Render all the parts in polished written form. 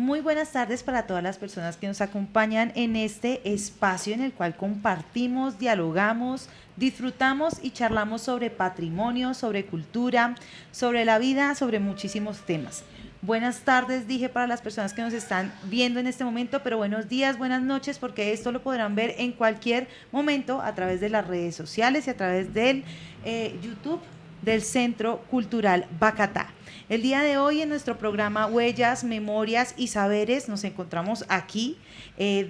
Muy buenas tardes para todas las personas que nos acompañan en este espacio en el cual compartimos, dialogamos, disfrutamos y charlamos sobre patrimonio, sobre cultura, sobre la vida, sobre muchísimos temas. Buenas tardes, dije para las personas que nos están viendo en este momento, pero buenos días, buenas noches, porque esto lo podrán ver en cualquier momento a través de las redes sociales y a través del YouTube del Centro Cultural Bacatá. El día de hoy en nuestro programa Huellas, Memorias y Saberes nos encontramos aquí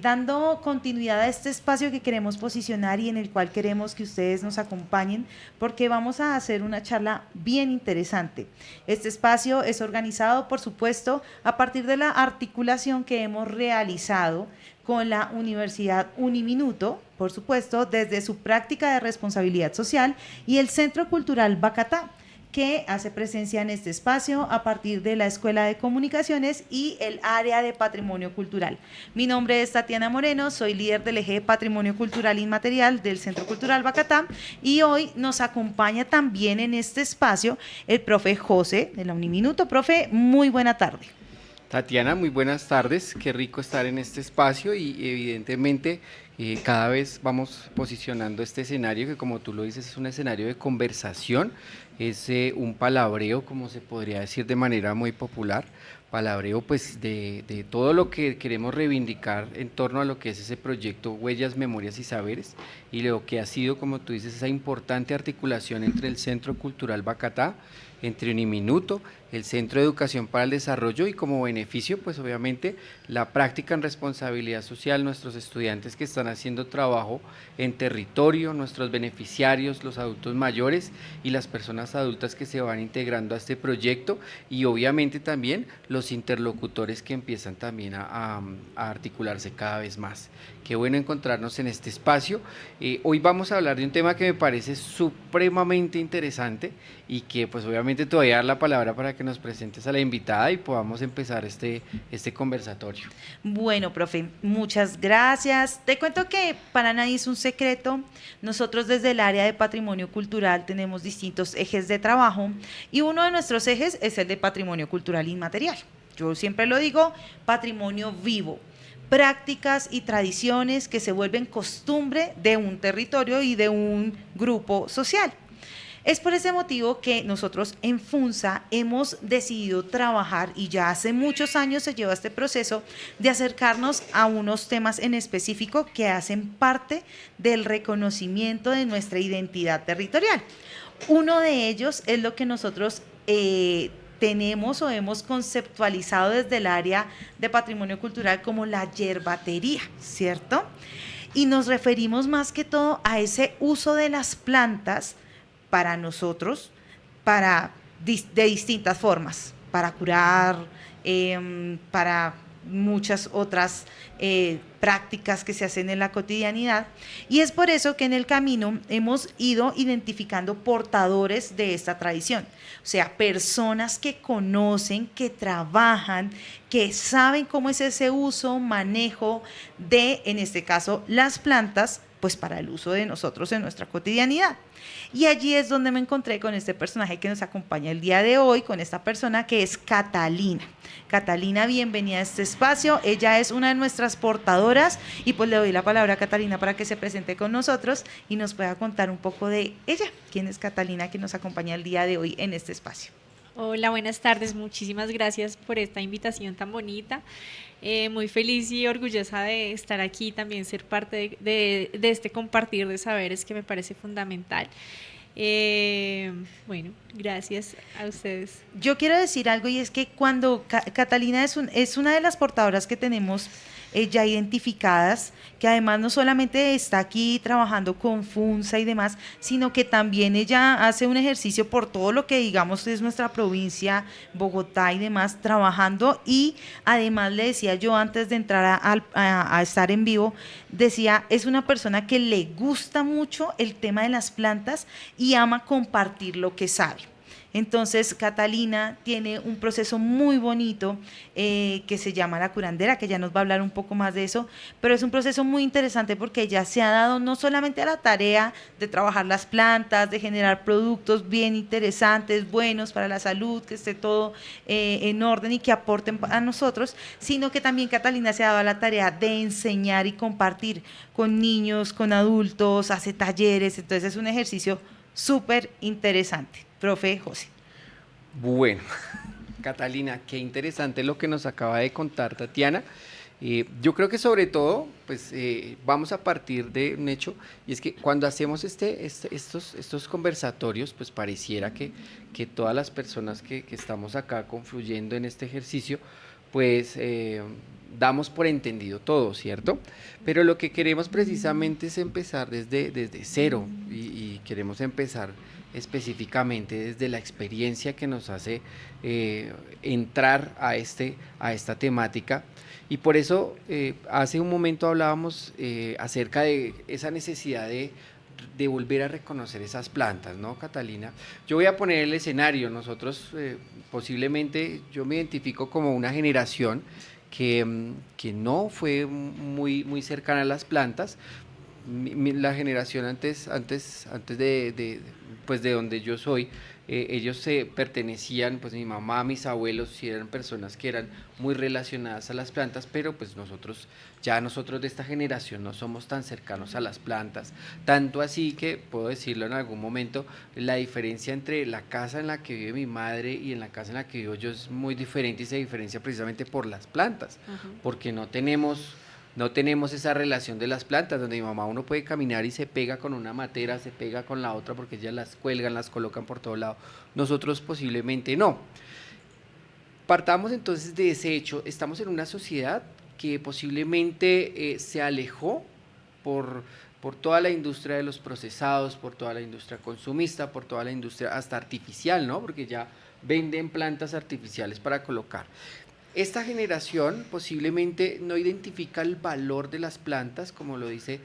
dando continuidad a este espacio que queremos posicionar y en el cual queremos que ustedes nos acompañen porque vamos a hacer una charla bien interesante. Este espacio es organizado, por supuesto, a partir de la articulación que hemos realizado con la Universidad Uniminuto, por supuesto, desde su práctica de responsabilidad social y el Centro Cultural Bacatá, que hace presencia en este espacio a partir de la Escuela de Comunicaciones y el área de Patrimonio Cultural. Mi nombre es Tatiana Moreno, soy líder del eje de Patrimonio Cultural Inmaterial del Centro Cultural Bacatá y hoy nos acompaña también en este espacio el profe José de la Uniminuto. Profe, muy buena tarde. Tatiana, muy buenas tardes, qué rico estar en este espacio y evidentemente cada vez vamos posicionando este escenario que como tú lo dices es un escenario de conversación, es un palabreo como se podría decir de manera muy popular, palabreo pues de todo lo que queremos reivindicar en torno a lo que es ese proyecto Huellas, Memorias y Saberes y lo que ha sido como tú dices esa importante articulación entre el Centro Cultural Bacatá, entre Uniminuto, el Centro de Educación para el Desarrollo y como beneficio, pues obviamente la práctica en responsabilidad social, nuestros estudiantes que están haciendo trabajo en territorio, nuestros beneficiarios, los adultos mayores y las personas adultas que se van integrando a este proyecto y obviamente también los interlocutores que empiezan también a articularse cada vez más. Qué bueno encontrarnos en este espacio. Hoy vamos a hablar de un tema que me parece supremamente interesante y que pues obviamente te voy a dar la palabra para que nos presentes a la invitada y podamos empezar este conversatorio. Bueno, profe, muchas gracias. Te cuento que para nadie es un secreto. Nosotros desde el área de patrimonio cultural tenemos distintos ejes de trabajo y uno de nuestros ejes es el de patrimonio cultural inmaterial. Yo siempre lo digo, patrimonio vivo, prácticas y tradiciones que se vuelven costumbre de un territorio y de un grupo social. Es por ese motivo que nosotros en FUNSA hemos decidido trabajar y ya hace muchos años se lleva este proceso de acercarnos a unos temas en específico que hacen parte del reconocimiento de nuestra identidad territorial. Uno de ellos es lo que nosotros tenemos o hemos conceptualizado desde el área de patrimonio cultural como la yerbatería, ¿cierto? Y nos referimos más que todo a ese uso de las plantas para nosotros, de distintas formas, para curar, para muchas otras prácticas que se hacen en la cotidianidad. Y es por eso que en el camino hemos ido identificando portadores de esta tradición, o sea, personas que conocen, que trabajan, que saben cómo es ese uso, manejo de, en este caso, las plantas, pues para el uso de nosotros en nuestra cotidianidad. Y allí es donde me encontré con este personaje que nos acompaña el día de hoy, con esta persona que es Catalina. Catalina, bienvenida a este espacio. Ella es una de nuestras portadoras y pues le doy la palabra a Catalina para que se presente con nosotros y nos pueda contar un poco de ella. ¿Quién es Catalina que nos acompaña el día de hoy en este espacio? Hola, buenas tardes. Muchísimas gracias por esta invitación tan bonita. Muy feliz y orgullosa de estar aquí y también ser parte de este compartir de saberes que me parece fundamental. Bueno, gracias a ustedes. Yo quiero decir algo y es que cuando Catalina es una de las portadoras que tenemos ya identificadas, que además no solamente está aquí trabajando con FUNSA y demás, sino que también ella hace un ejercicio por todo lo que digamos es nuestra provincia, Bogotá y demás, trabajando y además le decía yo antes de entrar a estar en vivo, decía, es una persona que le gusta mucho el tema de las plantas y ama compartir lo que sabe. Entonces, Catalina tiene un proceso muy bonito que se llama la curandera, que ya nos va a hablar un poco más de eso, pero es un proceso muy interesante porque ella se ha dado no solamente a la tarea de trabajar las plantas, de generar productos bien interesantes, buenos para la salud, que esté todo en orden y que aporten a nosotros, sino que también Catalina se ha dado a la tarea de enseñar y compartir con niños, con adultos, hace talleres, entonces es un ejercicio súper interesante. Profe José. Bueno, Catalina, qué interesante lo que nos acaba de contar Tatiana. Yo creo que sobre todo, pues vamos a partir de un hecho, y es que cuando hacemos estos conversatorios, pues pareciera que todas las personas que estamos acá confluyendo en este ejercicio, pues damos por entendido todo, ¿cierto? Pero lo que queremos precisamente es empezar desde cero y queremos empezar específicamente desde la experiencia que nos hace entrar a esta temática. Y por eso hace un momento hablábamos acerca de esa necesidad de volver a reconocer esas plantas, ¿no, Catalina? Yo voy a poner el escenario. Nosotros posiblemente, yo me identifico como una generación que no fue muy cercana a las plantas. La generación antes pues de donde yo soy, ellos se pertenecían, pues mi mamá, mis abuelos, sí eran personas que eran muy relacionadas a las plantas, pero pues nosotros de esta generación no somos tan cercanos a las plantas, tanto así que puedo decirlo en algún momento, la diferencia entre la casa en la que vive mi madre y en la casa en la que vivo yo es muy diferente y se diferencia precisamente por las plantas, porque no tenemos esa relación de las plantas, donde mi mamá uno puede caminar y se pega con una matera, se pega con la otra porque ellas las cuelgan, las colocan por todo lado. Nosotros posiblemente no. Partamos entonces de ese hecho. Estamos en una sociedad que posiblemente se alejó por, por toda la industria de los procesados, por toda la industria consumista, por toda la industria hasta artificial, ¿no? Porque ya venden plantas artificiales para colocar. Esta generación posiblemente no identifica el valor de las plantas, como lo dice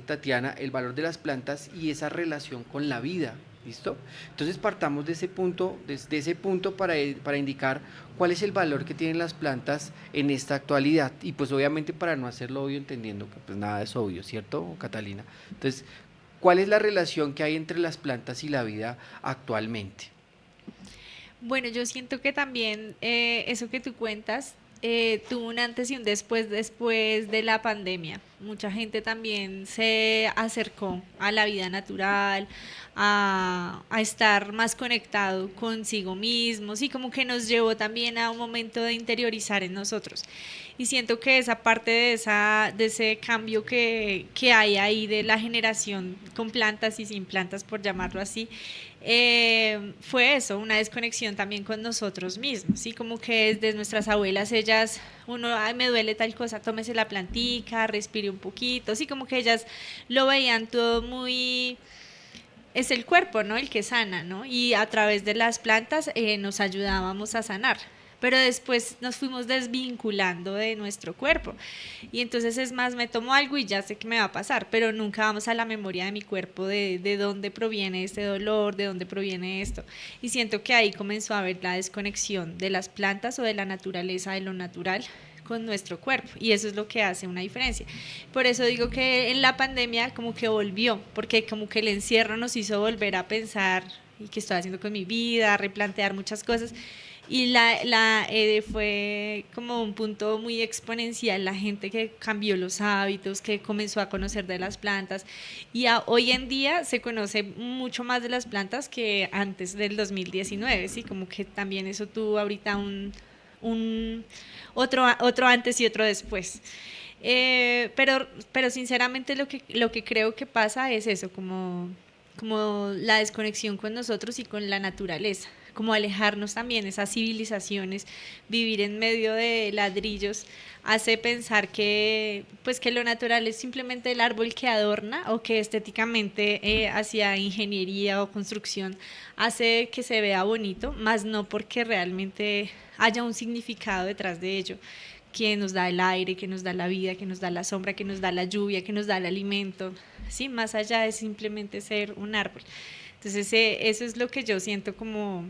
Tatiana, el valor de las plantas y esa relación con la vida, ¿listo? Entonces partamos de ese punto, desde ese punto para indicar cuál es el valor que tienen las plantas en esta actualidad y pues obviamente para no hacerlo obvio entendiendo que pues nada es obvio, ¿cierto, Catalina? Entonces, ¿cuál es la relación que hay entre las plantas y la vida actualmente? Bueno, yo siento que también eso que tú cuentas tuvo un antes y un después de la pandemia. Mucha gente también se acercó a la vida natural, a estar más conectado consigo mismo, sí, como que nos llevó también a un momento de interiorizar en nosotros. Y siento que esa parte de ese cambio que hay ahí de la generación con plantas y sin plantas, por llamarlo así, fue eso, una desconexión también con nosotros mismos, ¿sí? Como que desde nuestras abuelas, ellas, uno, ay, me duele tal cosa, tómese la plantica, respire un poquito, sí, como que ellas lo veían todo muy, es el cuerpo, ¿no? El que sana, ¿no? Y a través de las plantas nos ayudábamos a sanar. Pero después nos fuimos desvinculando de nuestro cuerpo. Y entonces es más, me tomo algo y ya sé que me va a pasar, pero nunca vamos a la memoria de mi cuerpo, de dónde proviene este dolor, de dónde proviene esto. Y siento que ahí comenzó a haber la desconexión de las plantas o de la naturaleza, de lo natural con nuestro cuerpo, y eso es lo que hace una diferencia. Por eso digo que en la pandemia como que volvió, porque como que el encierro nos hizo volver a pensar y qué estoy haciendo con mi vida, replantear muchas cosas, y fue como un punto muy exponencial, la gente que cambió los hábitos, que comenzó a conocer de las plantas, y hoy en día se conoce mucho más de las plantas que antes del 2019, ¿sí? Como que también eso tuvo ahorita un otro antes y otro después. Pero sinceramente lo que creo que pasa es eso, como la desconexión con nosotros y con la naturaleza, como alejarnos también de esas civilizaciones, vivir en medio de ladrillos, hace pensar que lo natural es simplemente el árbol que adorna o que estéticamente hacia ingeniería o construcción hace que se vea bonito, más no porque realmente haya un significado detrás de ello, que nos da el aire, que nos da la vida, que nos da la sombra, que nos da la lluvia, que nos da el alimento, ¿sí? Más allá de simplemente ser un árbol. Entonces, eso es lo que yo siento como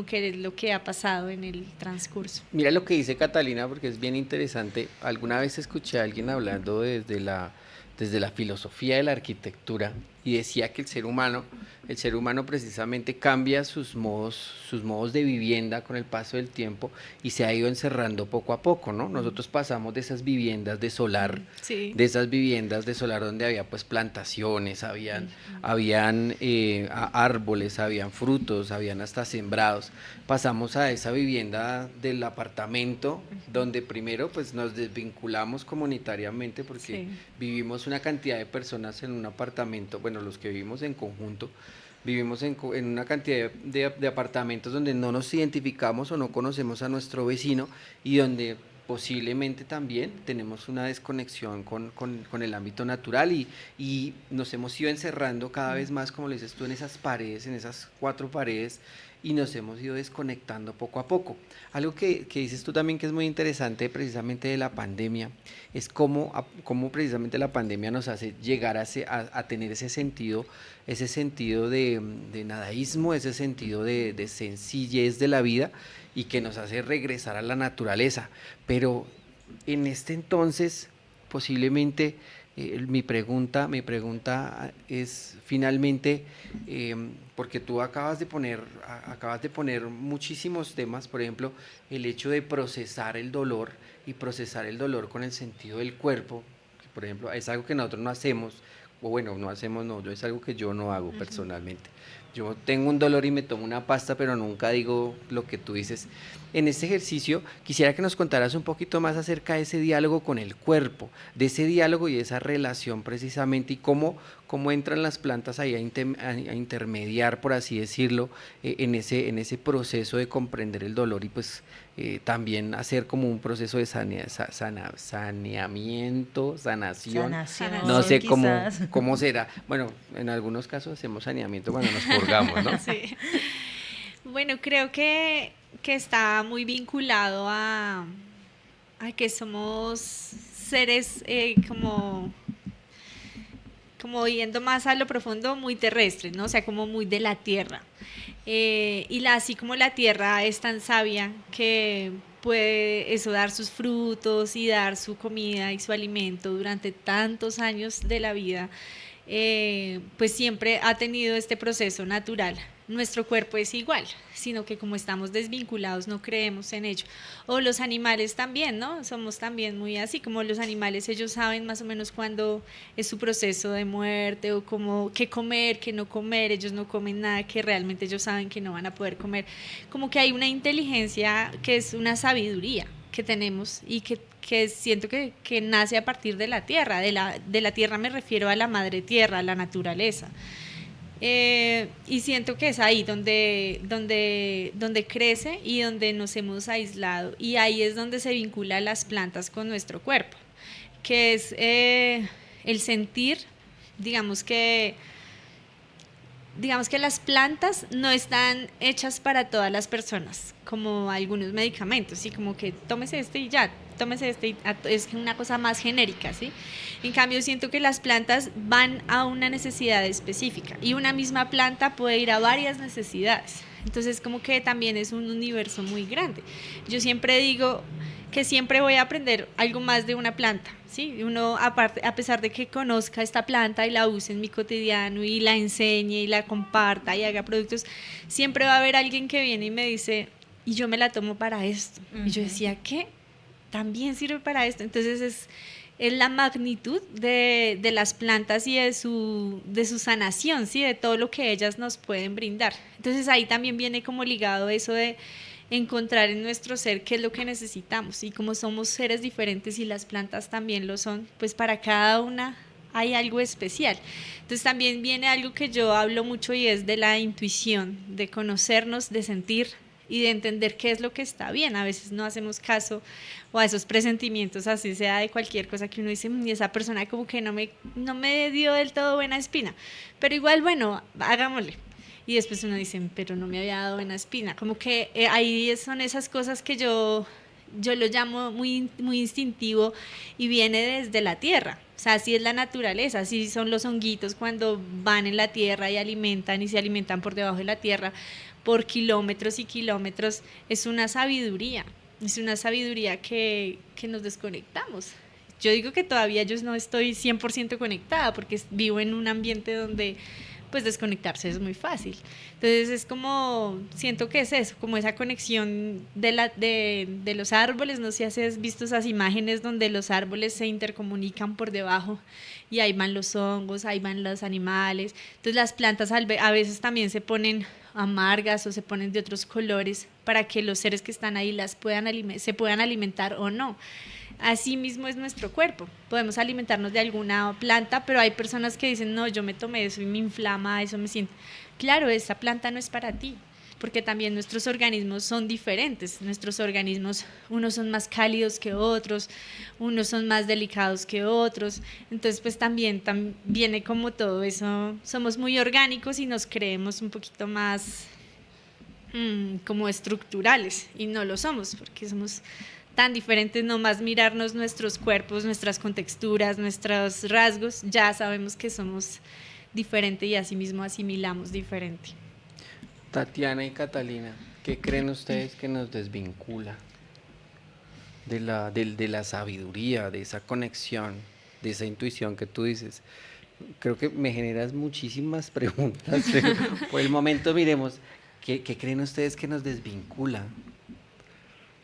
que es lo que ha pasado en el transcurso. Mira lo que dice Catalina, porque es bien interesante. Alguna vez escuché a alguien hablando desde la filosofía de la arquitectura y decía que el ser humano precisamente cambia sus modos de vivienda con el paso del tiempo y se ha ido encerrando poco a poco, ¿no? Nosotros pasamos de esas viviendas de solar, Sí. de esas viviendas de solar donde había pues plantaciones, habían árboles, habían frutos, habían hasta sembrados. Pasamos a esa vivienda del apartamento donde primero pues nos desvinculamos comunitariamente porque Sí. vivimos una cantidad de personas en un apartamento, bueno, los que vivimos en conjunto, vivimos en una cantidad de apartamentos donde no nos identificamos o no conocemos a nuestro vecino y donde posiblemente también tenemos una desconexión con el ámbito natural y nos hemos ido encerrando cada vez más, como le dices tú, en esas paredes, en esas cuatro paredes y nos hemos ido desconectando poco a poco. Algo que dices tú también que es muy interesante precisamente de la pandemia es cómo precisamente la pandemia nos hace llegar a tener ese sentido de nadaísmo, ese sentido de sencillez de la vida y que nos hace regresar a la naturaleza. Pero en este entonces, posiblemente, mi pregunta es finalmente, porque tú acabas de poner muchísimos temas, por ejemplo, el hecho de procesar el dolor y procesar el dolor con el sentido del cuerpo, que por ejemplo es algo que nosotros no hacemos, o bueno, no hacemos, no, es algo que yo no hago personalmente. Yo tengo un dolor y me tomo una pasta, pero nunca digo lo que tú dices. En este ejercicio quisiera que nos contaras un poquito más acerca de ese diálogo con el cuerpo, de ese diálogo y esa relación precisamente y cómo entran las plantas ahí a intermediar, por así decirlo, en ese proceso de comprender el dolor y pues también hacer como un proceso de saneamiento, sanación. No Sanación, sé Sanación. quizás. cómo será. Bueno, en algunos casos hacemos saneamiento cuando nos purgamos, ¿no? Sí. Bueno, creo que está muy vinculado a que somos seres como yendo más a lo profundo, muy terrestres, ¿no? O sea, como muy de la tierra. Así como la tierra es tan sabia que puede eso dar sus frutos y dar su comida y su alimento durante tantos años de la vida, pues siempre ha tenido este proceso natural. Nuestro cuerpo es igual, sino que como estamos desvinculados no creemos en ello. O los animales también, ¿no? Somos también muy así, como los animales, ellos saben más o menos cuándo es su proceso de muerte o como qué comer, qué no comer, ellos no comen nada que realmente ellos saben que no van a poder comer. Como que hay una inteligencia que es una sabiduría que tenemos y que siento que nace a partir de la tierra. De la tierra me refiero a la madre tierra, a la naturaleza. Y siento que es ahí donde crece y donde nos hemos aislado. Y ahí es donde se vincula las plantas con nuestro cuerpo, que es el sentir, digamos que digamos que las plantas no están hechas para todas las personas, como algunos medicamentos, ¿sí? Como que tómese este y ya, tómese este y es una cosa más genérica, ¿sí? En cambio, siento que las plantas van a una necesidad específica y una misma planta puede ir a varias necesidades. Entonces, como que también es un universo muy grande. Yo siempre digo que siempre voy a aprender algo más de una planta, ¿sí? Uno, aparte, a pesar de que conozca esta planta y la use en mi cotidiano y la enseñe y la comparta y haga productos, siempre va a haber alguien que viene y me dice, y yo me la tomo para esto. Y yo decía, ¿qué? También sirve para esto. Entonces es la magnitud de las plantas y de su sanación, ¿sí? De todo lo que ellas nos pueden brindar. Entonces ahí también viene como ligado eso de encontrar en nuestro ser qué es lo que necesitamos, y como somos seres diferentes y las plantas también lo son, pues para cada una hay algo especial. Entonces también viene algo que yo hablo mucho y es de la intuición, de conocernos, de sentir y de entender qué es lo que está bien. A veces no hacemos caso o a esos presentimientos, así sea de cualquier cosa que uno dice, y esa persona como que no me dio del todo buena espina, pero igual, bueno, hagámosle. Y después uno dice, pero no me había dado buena espina. Como que ahí son esas cosas que yo yo lo llamo muy, muy instintivo y viene desde la tierra. O sea, así es la naturaleza, así son los honguitos cuando van en la tierra y alimentan y se alimentan por debajo de la tierra por kilómetros y kilómetros. Es una sabiduría que nos desconectamos. Yo digo que todavía yo no estoy 100% conectada porque vivo en un ambiente donde pues desconectarse es muy fácil. Entonces es como, siento que es eso, como esa conexión de los árboles, no sé si has visto esas imágenes donde los árboles se intercomunican por debajo y ahí van los hongos, ahí van los animales. Entonces las plantas a veces también se ponen amargas o se ponen de otros colores para que los seres que están ahí se puedan alimentar o no. Así mismo es nuestro cuerpo. Podemos alimentarnos de alguna planta, pero hay personas que dicen, no, yo me tomé eso y me inflama, eso me siento. Claro, esa planta no es para ti, porque también nuestros organismos son diferentes. Nuestros organismos, unos son más cálidos que otros, unos son más delicados que otros. Entonces, pues también viene como todo eso. Somos muy orgánicos y nos creemos un poquito más como estructurales, y no lo somos, porque somos tan diferentes, nomás mirarnos nuestros cuerpos, nuestras contexturas, nuestros rasgos, ya sabemos que somos diferentes y así mismo asimilamos diferente. Tatiana y Catalina, ¿qué creen ustedes que nos desvincula de la sabiduría, de esa conexión, de esa intuición que tú dices? Creo que me generas muchísimas preguntas, pero por el momento miremos, ¿qué creen ustedes que nos desvincula?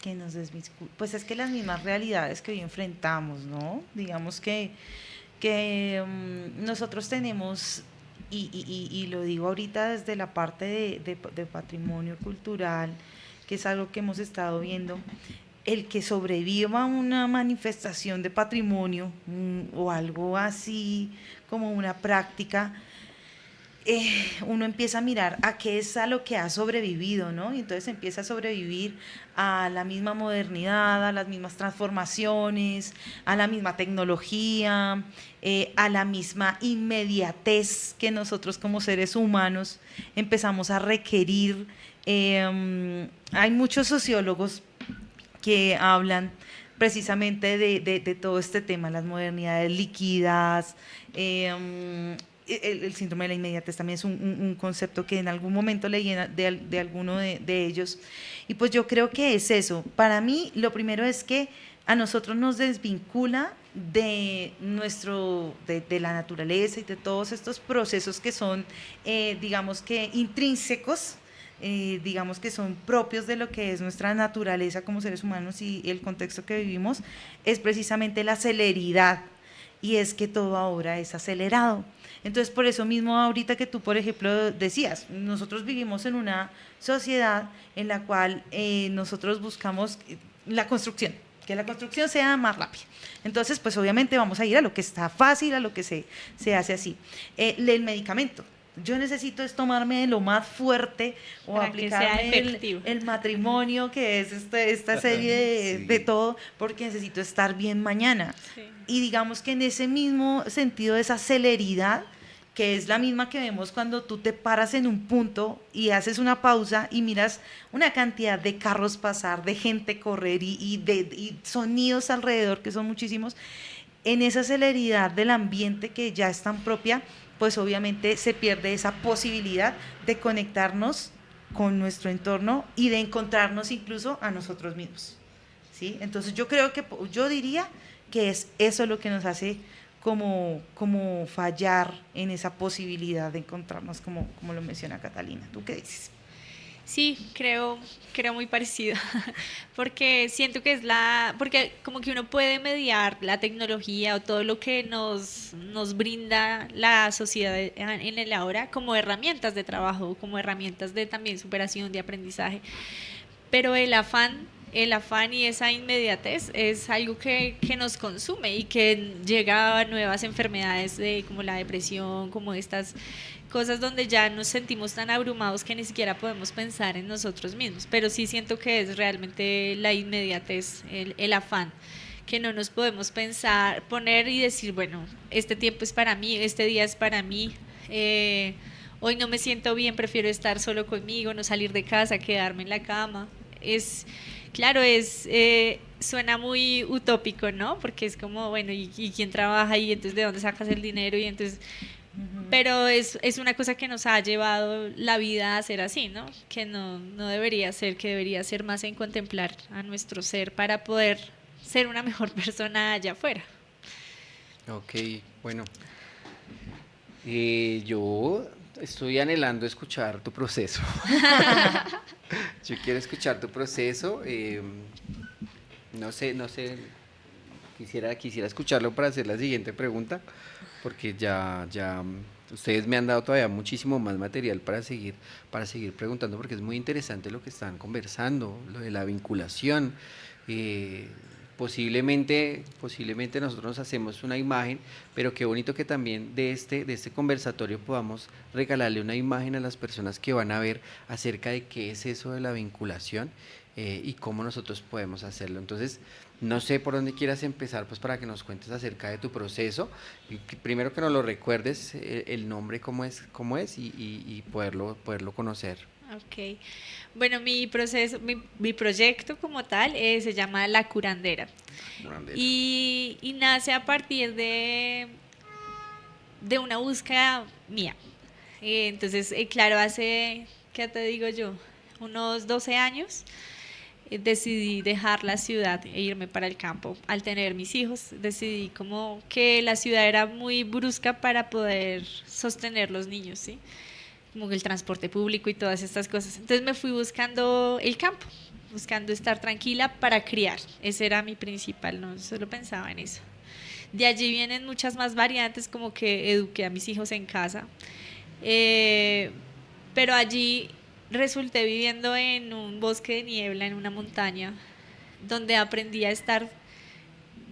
Que nos desvincula. Pues es que las mismas realidades que hoy enfrentamos, ¿no? Digamos que nosotros tenemos, y lo digo ahorita desde la parte de patrimonio cultural, que es algo que hemos estado viendo, el que sobreviva una manifestación de patrimonio o algo así como una práctica, uno empieza a mirar a qué es a lo que ha sobrevivido, ¿no? Y entonces empieza a sobrevivir a la misma modernidad, a las mismas transformaciones, a la misma tecnología, a la misma inmediatez que nosotros como seres humanos empezamos a requerir. Hay muchos sociólogos que hablan precisamente de todo este tema, las modernidades líquidas, el síndrome de la inmediatez también es un concepto que en algún momento leí de alguno de ellos. Y pues yo creo que es eso. Para mí, lo primero es que a nosotros nos desvincula de la naturaleza y de todos estos procesos que son, digamos que intrínsecos, digamos que son propios de lo que es nuestra naturaleza como seres humanos y el contexto que vivimos, es precisamente la celeridad. Y es que todo ahora es acelerado. Entonces, por eso mismo ahorita que tú, por ejemplo, decías, nosotros vivimos en una sociedad en la cual nosotros buscamos la construcción, que la construcción sea más rápida. Entonces, pues obviamente vamos a ir a lo que está fácil, a lo que se hace así. El medicamento. Yo necesito es tomarme lo más fuerte o para aplicarme el matrimonio, que es esta serie Sí. de todo, porque necesito estar bien mañana. Sí. Y digamos que en ese mismo sentido, esa celeridad, que es la misma que vemos cuando tú te paras en un punto y haces una pausa y miras una cantidad de carros pasar, de gente correr y sonidos alrededor, que son muchísimos, en esa celeridad del ambiente que ya es tan propia, pues obviamente se pierde esa posibilidad de conectarnos con nuestro entorno y de encontrarnos incluso a nosotros mismos, ¿sí? Entonces yo diría que es eso lo que nos hace como fallar en esa posibilidad de encontrarnos, como lo menciona Catalina. ¿Tú qué dices? Sí, creo muy parecido, porque siento que porque como que uno puede mediar la tecnología o todo lo que nos brinda la sociedad en el ahora como herramientas de trabajo, como herramientas de también superación, de aprendizaje, pero el afán y esa inmediatez es algo que nos consume y que llega a nuevas enfermedades como la depresión, como estas cosas donde ya nos sentimos tan abrumados que ni siquiera podemos pensar en nosotros mismos. Pero sí siento que es realmente la inmediatez, el afán, que no nos podemos poner y decir, bueno, este tiempo es para mí, este día es para mí, hoy no me siento bien, prefiero estar solo conmigo, no salir de casa, quedarme en la cama. claro, suena muy utópico, ¿no? Porque es como, bueno, ¿y quién trabaja y entonces de dónde sacas el dinero? Y entonces, pero es una cosa que nos ha llevado la vida a ser así, ¿no? Que no debería ser, que debería ser más en contemplar a nuestro ser para poder ser una mejor persona allá afuera. Ok, bueno, yo estoy anhelando escuchar tu proceso. Yo quiero escuchar tu proceso. No sé, quisiera escucharlo para hacer la siguiente pregunta, porque ustedes me han dado todavía muchísimo más material para seguir preguntando, porque es muy interesante lo que están conversando, lo de la vinculación. Eh, posiblemente nosotros nos hacemos una imagen, pero qué bonito que también de este conversatorio podamos regalarle una imagen a las personas que van a ver acerca de qué es eso de la vinculación, y cómo nosotros podemos hacerlo. Entonces, no sé por dónde quieras empezar, pues para que nos cuentes acerca de tu proceso. Y primero que nos lo recuerdes, el nombre, cómo es y poderlo conocer. Ok. Bueno, mi proyecto como tal se llama La Curandera Curandera. y nace a partir de una búsqueda mía. Entonces, claro, hace, ¿qué te digo yo? Unos 12 años decidí dejar la ciudad e irme para el campo. Al tener mis hijos, decidí como que la ciudad era muy brusca para poder sostener los niños, ¿sí? Como el transporte público y todas estas cosas. Entonces me fui buscando el campo, buscando estar tranquila para criar. Ese era mi principal, no solo pensaba en eso. De allí vienen muchas más variantes, como que eduqué a mis hijos en casa. Eh, pero allí resulté viviendo en un bosque de niebla, en una montaña, donde aprendí a estar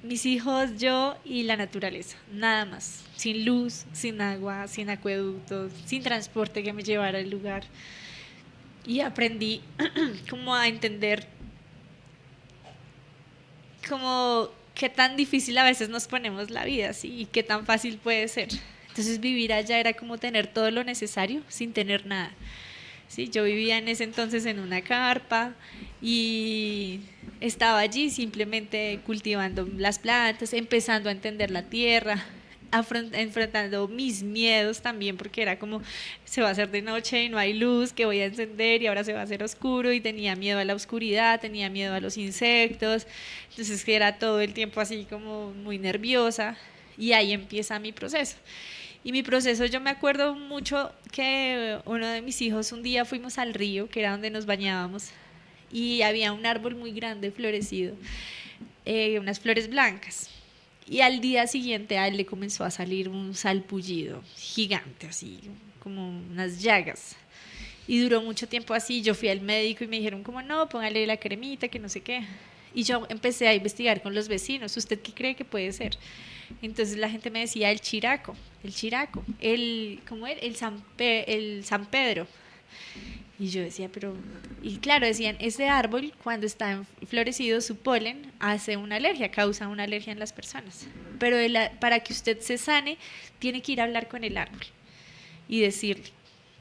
mis hijos, yo y la naturaleza, nada más, sin luz, sin agua, sin acueductos, sin transporte que me llevara al lugar. Y aprendí como a entender como qué tan difícil a veces nos ponemos la vida, ¿sí? Y qué tan fácil puede ser. Entonces vivir allá era como tener todo lo necesario sin tener nada. Sí, yo vivía en ese entonces en una carpa y estaba allí simplemente cultivando las plantas, empezando a entender la tierra, enfrentando mis miedos también, porque era como, se va a hacer de noche y no hay luz que voy a encender y ahora se va a hacer oscuro y tenía miedo a la oscuridad, tenía miedo a los insectos, entonces que era todo el tiempo así como muy nerviosa y ahí empieza mi proceso. Y mi proceso, yo me acuerdo mucho que uno de mis hijos un día fuimos al río, que era donde nos bañábamos, y había un árbol muy grande florecido, unas flores blancas. Y al día siguiente a él le comenzó a salir un salpullido gigante, así como unas llagas. Y duró mucho tiempo así. Yo fui al médico y me dijeron como no, póngale la cremita, que no sé qué. Y yo empecé a investigar con los vecinos. ¿Usted qué cree que puede ser? Entonces la gente me decía el chiraco, ¿cómo era? El San Pedro. Y yo decía, pero, y claro, decían, ese árbol cuando está florecido, su polen hace una alergia, causa una alergia en las personas. Pero para que usted se sane, tiene que ir a hablar con el árbol y decirle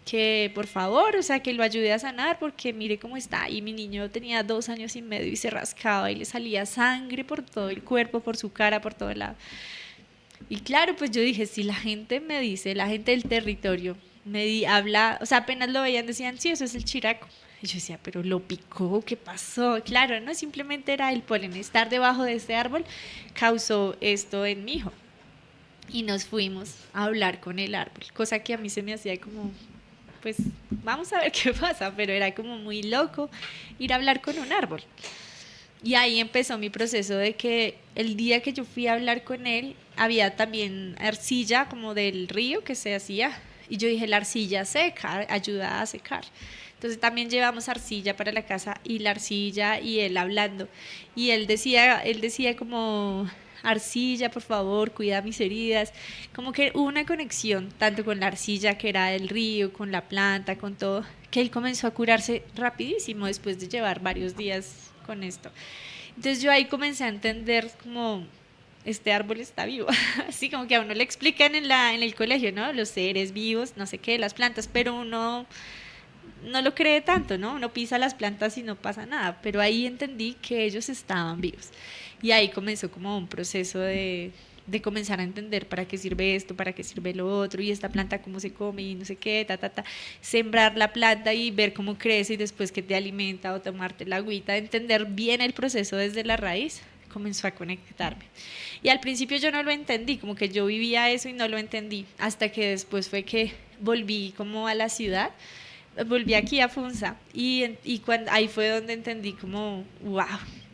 que por favor, o sea, que lo ayude a sanar porque mire cómo está. Y mi niño tenía 2 años y medio y se rascaba y le salía sangre por todo el cuerpo, por su cara, por todo lado. Y claro, pues yo dije, si la gente me dice, la gente del territorio habla, o sea, apenas lo veían, decían, sí, eso es el chiraco. Y yo decía, pero lo picó, ¿qué pasó? Claro, no, simplemente era el polen. Estar debajo de este árbol causó esto en mi hijo. Y nos fuimos a hablar con el árbol, cosa que a mí se me hacía como, pues vamos a ver qué pasa, pero era como muy loco ir a hablar con un árbol. Y ahí empezó mi proceso de que el día que yo fui a hablar con él, había también arcilla como del río que se hacía. Y yo dije, la arcilla seca, ayuda a secar. Entonces también llevamos arcilla para la casa y la arcilla y él hablando. Y él decía como, arcilla, por favor, cuida mis heridas. Como que hubo una conexión, tanto con la arcilla que era del río, con la planta, con todo, que él comenzó a curarse rapidísimo después de llevar varios días con esto. Entonces yo ahí comencé a entender como este árbol está vivo, así como que a uno le explican en el colegio, ¿no? Los seres vivos, no sé qué, las plantas, pero uno no lo cree tanto, ¿no? Uno pisa las plantas y no pasa nada, pero ahí entendí que ellos estaban vivos. Y ahí comenzó como un proceso de comenzar a entender para qué sirve esto, para qué sirve lo otro, y esta planta cómo se come y no sé qué, sembrar la planta y ver cómo crece y después que te alimenta o tomarte la agüita, entender bien el proceso desde la raíz, comenzó a conectarme. Y al principio yo no lo entendí, como que yo vivía eso y no lo entendí, hasta que después fue que volví como a la ciudad, volví aquí a Funza y cuando, ahí fue donde entendí como, wow,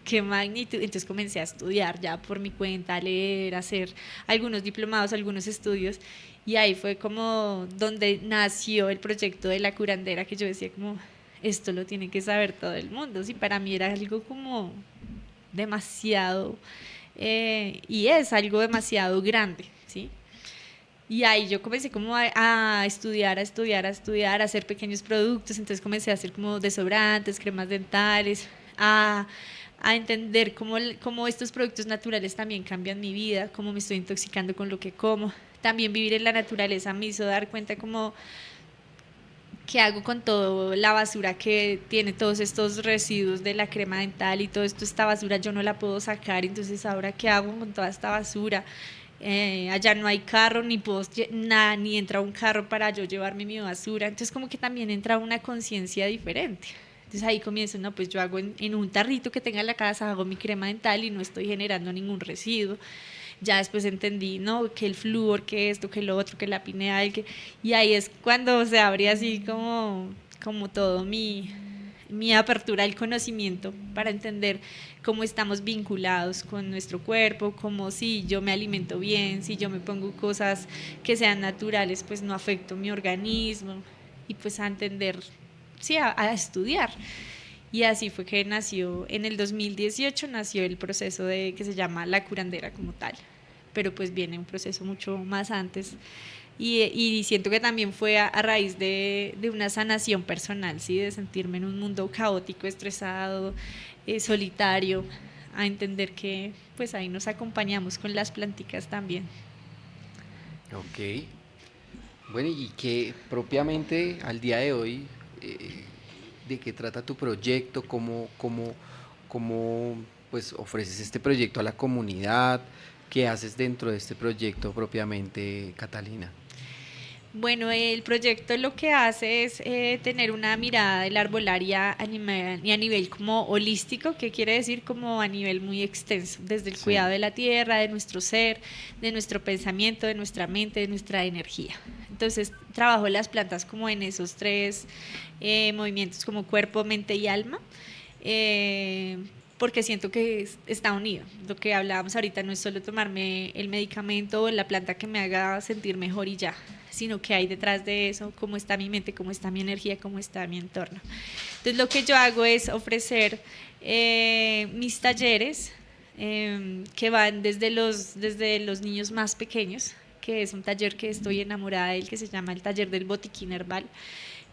qué magnitud. Entonces comencé a estudiar ya por mi cuenta, a leer, a hacer algunos diplomados, algunos estudios, y ahí fue como donde nació el proyecto de la curandera, que yo decía como, esto lo tiene que saber todo el mundo. Sí, para mí era algo como demasiado, y es algo demasiado grande, ¿sí? Y ahí yo comencé como a estudiar, a hacer pequeños productos, entonces comencé a hacer como desodorantes, cremas dentales, a entender cómo estos productos naturales también cambian mi vida, cómo me estoy intoxicando con lo que como. También vivir en la naturaleza me hizo dar cuenta como qué hago con toda la basura que tiene todos estos residuos de la crema dental y todo esto, esta basura yo no la puedo sacar, entonces ahora qué hago con toda esta basura. Allá no hay carro, ni puedo, nada, ni entra un carro para yo llevarme mi basura, entonces como que también entra una conciencia diferente. Entonces ahí comienzo, no, pues yo hago en un tarrito que tenga en la casa, hago mi crema dental y no estoy generando ningún residuo. Ya después entendí, no, que el flúor, que esto, que lo otro, que la pineal, y ahí es cuando se abre así como todo mi apertura al conocimiento para entender cómo estamos vinculados con nuestro cuerpo, como si yo me alimento bien, si yo me pongo cosas que sean naturales, pues no afecto mi organismo, y pues a entender, sí, a estudiar. Y así fue que nació, en el 2018 nació el proceso que se llama La Curandera como tal, pero pues viene un proceso mucho más antes y siento que también fue a raíz de una sanación personal, ¿sí? De sentirme en un mundo caótico, estresado, solitario, a entender que pues ahí nos acompañamos con las planticas también. Ok. Bueno, y que propiamente al día de hoy, eh, ¿de qué trata tu proyecto? ¿Cómo, pues, ofreces este proyecto a la comunidad? ¿Qué haces dentro de este proyecto propiamente, Catalina? Bueno, el proyecto lo que hace es tener una mirada de la arbolaria y a nivel como holístico, que quiere decir como a nivel muy extenso, desde el Sí. cuidado de la tierra, de nuestro ser, de nuestro pensamiento, de nuestra mente, de nuestra energía. Entonces trabajo las plantas como en esos tres movimientos, como cuerpo, mente y alma. Eh, Porque siento que está unido. Lo que hablábamos ahorita no es solo tomarme el medicamento o la planta que me haga sentir mejor y ya, sino que hay detrás de eso, cómo está mi mente, cómo está mi energía, cómo está mi entorno. Entonces lo que yo hago es ofrecer mis talleres que van desde los niños más pequeños, que es un taller que estoy enamorada de él, que se llama el taller del botiquín herbal,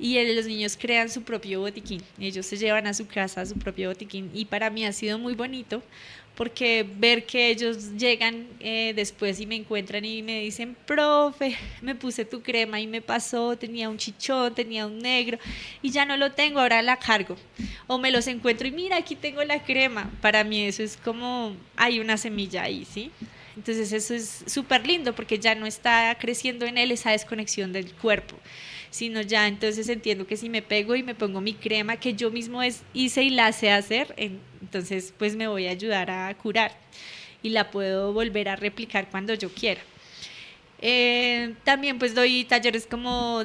y los niños crean su propio botiquín, ellos se llevan a su casa su propio botiquín, y para mí ha sido muy bonito porque ver que ellos llegan después y me encuentran y me dicen, profe, me puse tu crema y me pasó, tenía un chichón, tenía un negro y ya no lo tengo, ahora la cargo. O me los encuentro y mira, aquí tengo la crema. Para mí eso es como, hay una semilla ahí, ¿sí? Entonces eso es súper lindo porque ya no está creciendo en él esa desconexión del cuerpo, sino ya entonces entiendo que si me pego y me pongo mi crema que yo mismo hice y la sé hacer, entonces pues me voy a ayudar a curar y la puedo volver a replicar cuando yo quiera. También pues doy talleres como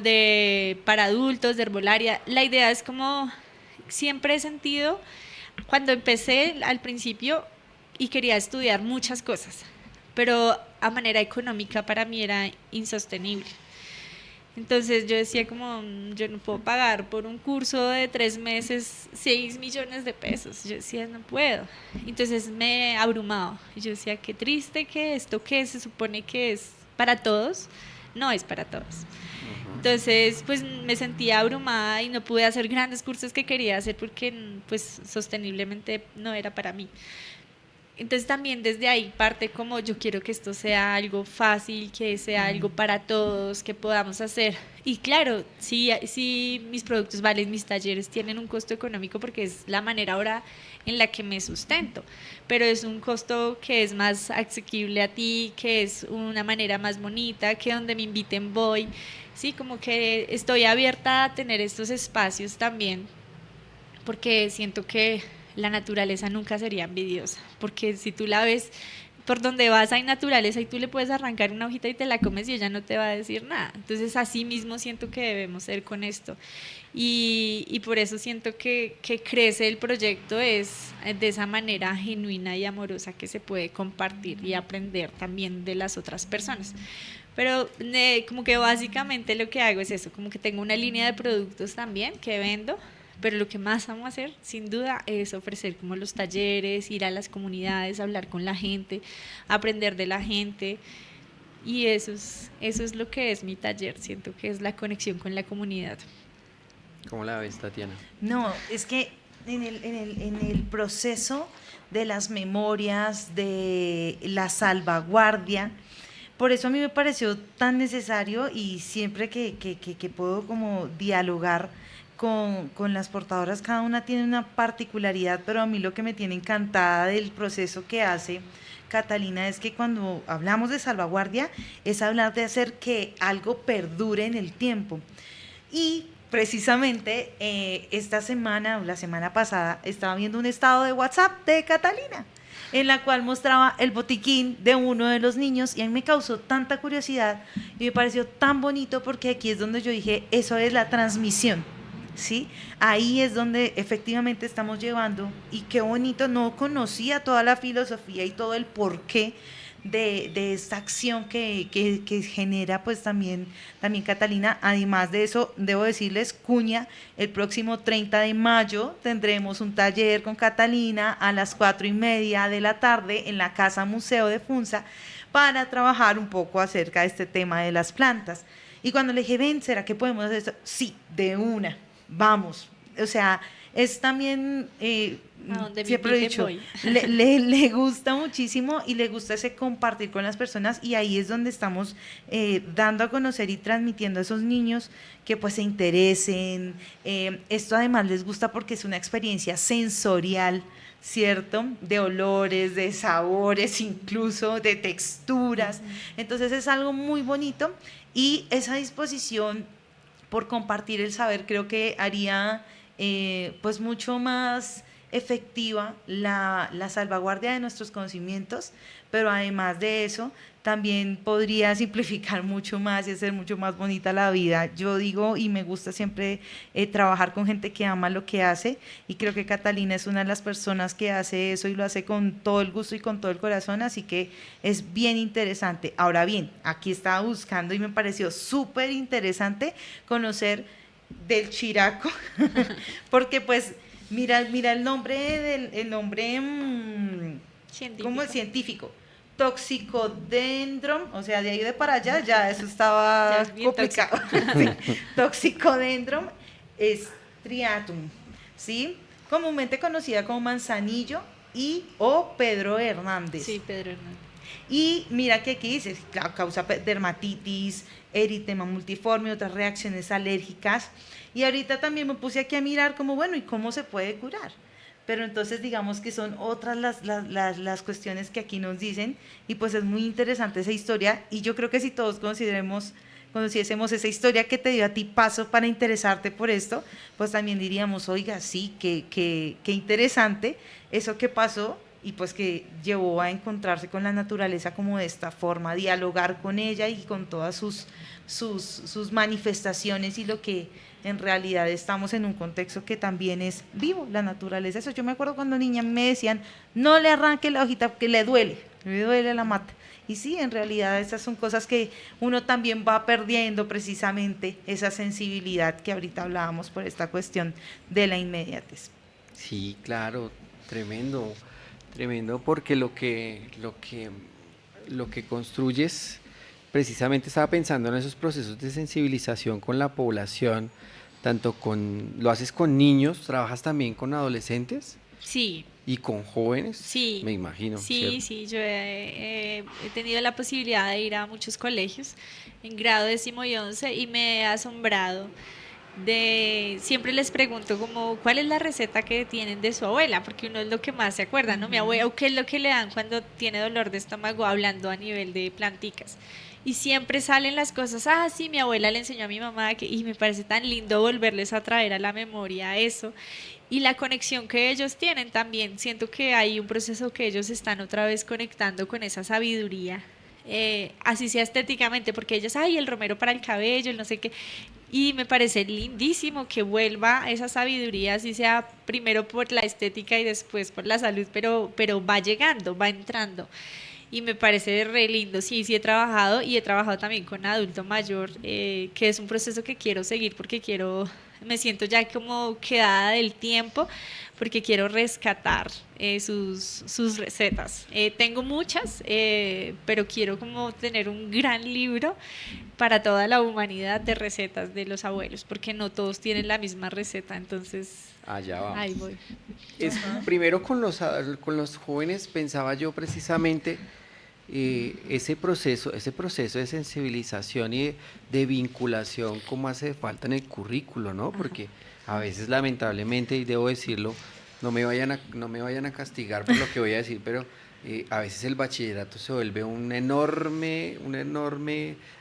para adultos, de herbolaria. La idea es como, siempre he sentido, cuando empecé al principio y quería estudiar muchas cosas, pero a manera económica para mí era insostenible. Entonces yo decía como, yo no puedo pagar por un curso de 3 meses 6 millones de pesos. Yo decía, no puedo. Entonces me abrumaba. Y yo decía, qué triste que esto que se supone que es para todos, no es para todos. Entonces, pues me sentía abrumada y no pude hacer grandes cursos que quería hacer porque pues sosteniblemente no era para mí. Entonces también desde ahí parte como yo quiero que esto sea algo fácil, que sea algo para todos, que podamos hacer. Y claro, sí mis productos valen, mis talleres tienen un costo económico porque es la manera ahora en la que me sustento, pero es un costo que es más asequible a ti, que es una manera más bonita, que donde me inviten voy. Sí, como que estoy abierta a tener estos espacios también porque siento que la naturaleza nunca sería envidiosa, porque si tú la ves por donde vas hay naturaleza y tú le puedes arrancar una hojita y te la comes y ella no te va a decir nada. Entonces así mismo siento que debemos ser con esto y por eso siento que crece el proyecto es de esa manera genuina y amorosa que se puede compartir y aprender también de las otras personas. Pero como que básicamente lo que hago es eso, como que tengo una línea de productos también que vendo, pero lo que más amo hacer, sin duda, es ofrecer como los talleres, ir a las comunidades, hablar con la gente, aprender de la gente. Y eso es lo que es mi taller, siento que es la conexión con la comunidad. ¿Cómo la ves, Tatiana? No, es que en el proceso de las memorias, de la salvaguardia, por eso a mí me pareció tan necesario y siempre que puedo como dialogar con las portadoras, cada una tiene una particularidad, pero a mí lo que me tiene encantada del proceso que hace Catalina es que cuando hablamos de salvaguardia es hablar de hacer que algo perdure en el tiempo. Y precisamente esta semana o la semana pasada estaba viendo un estado de WhatsApp de Catalina en la cual mostraba el botiquín de uno de los niños y a mí me causó tanta curiosidad y me pareció tan bonito porque aquí es donde yo dije, eso es la transmisión, ¿sí? Ahí es donde efectivamente estamos llevando y qué bonito, no conocía toda la filosofía y todo el porqué de esta acción que genera pues también Catalina. Además de eso, debo decirles, cuña, el próximo 30 de mayo tendremos un taller con Catalina a las 4:30 de la tarde en la Casa Museo de Funza para trabajar un poco acerca de este tema de las plantas. Y cuando le dije, ven, ¿será que podemos hacer esto? Sí, de una, vamos. O sea, es también, A donde me siempre lo he inviten dicho, voy. le gusta muchísimo y le gusta ese compartir con las personas y ahí es donde estamos dando a conocer y transmitiendo a esos niños que pues se interesen. Esto además les gusta porque es una experiencia sensorial, ¿cierto? De olores, de sabores, incluso de texturas. Entonces es algo muy bonito y esa disposición por compartir el saber creo que haría pues mucho más efectiva la salvaguardia de nuestros conocimientos, pero además de eso también podría simplificar mucho más y hacer mucho más bonita la vida. Yo digo y me gusta siempre trabajar con gente que ama lo que hace y creo que Catalina es una de las personas que hace eso y lo hace con todo el gusto y con todo el corazón, así que es bien interesante. Ahora bien, aquí estaba buscando y me pareció súper interesante conocer del Chiraco, porque pues mira el nombre el nombre como el científico. Toxicodendron, o sea, de ahí de para allá ya eso Ya estaba es bien complicado. Sí. Toxicodendron striatum, ¿sí? Comúnmente conocida como manzanillo y o Pedro Hernández. Sí, Pedro Hernández. Y mira que aquí dice, causa dermatitis, eritema multiforme, otras reacciones alérgicas. Y ahorita también me puse aquí a mirar como, bueno, ¿y cómo se puede curar? Pero entonces digamos que son otras las cuestiones que aquí nos dicen y pues es muy interesante esa historia y yo creo que si todos conociésemos esa historia que te dio a ti paso para interesarte por esto, pues también diríamos, oiga, sí, qué interesante eso que pasó y pues que llevó a encontrarse con la naturaleza como de esta forma, dialogar con ella y con todas sus manifestaciones y lo que en realidad estamos en un contexto que también es vivo, la naturaleza. Eso yo me acuerdo cuando niña me decían, no le arranque la hojita porque le duele la mata. Y sí, en realidad esas son cosas que uno también va perdiendo precisamente esa sensibilidad que ahorita hablábamos por esta cuestión de la inmediatez. Sí, claro, tremendo, tremendo, porque lo que construyes, precisamente estaba pensando en esos procesos de sensibilización con la población, lo haces con niños, trabajas también con adolescentes. Sí, y con jóvenes, Sí, me imagino, sí, ¿cierto? sí, yo he tenido la posibilidad de ir a muchos colegios en grado 10.º y 11 y me he asombrado siempre les pregunto como cuál es la receta que tienen de su abuela, porque uno es lo que más se acuerda, ¿no? Mi abuela, o qué es lo que le dan cuando tiene dolor de estómago hablando a nivel de planticas. Y siempre salen las cosas, ah, sí, mi abuela le enseñó a mi mamá, y me parece tan lindo volverles a traer a la memoria eso. Y la conexión que ellos tienen también, siento que hay un proceso que ellos están otra vez conectando con esa sabiduría, así sea estéticamente, porque ellos, ay, el romero para el cabello, el no sé qué, y me parece lindísimo que vuelva esa sabiduría, así sea primero por la estética y después por la salud, pero va llegando, va entrando. Y me parece re lindo, sí, sí he trabajado y he trabajado también con adulto mayor, que es un proceso que quiero seguir porque me siento ya como quedada del tiempo, porque quiero rescatar sus recetas. Tengo muchas, pero quiero como tener un gran libro para toda la humanidad de recetas de los abuelos, porque no todos tienen la misma receta, entonces Allá ahí vamos. voy. Es, primero con los jóvenes pensaba yo precisamente ese proceso de sensibilización y de vinculación, cómo hace falta en el currículo, ¿no? Porque a veces lamentablemente, y debo decirlo, no me vayan a castigar por lo que voy a decir, pero a veces el bachillerato se vuelve un enorme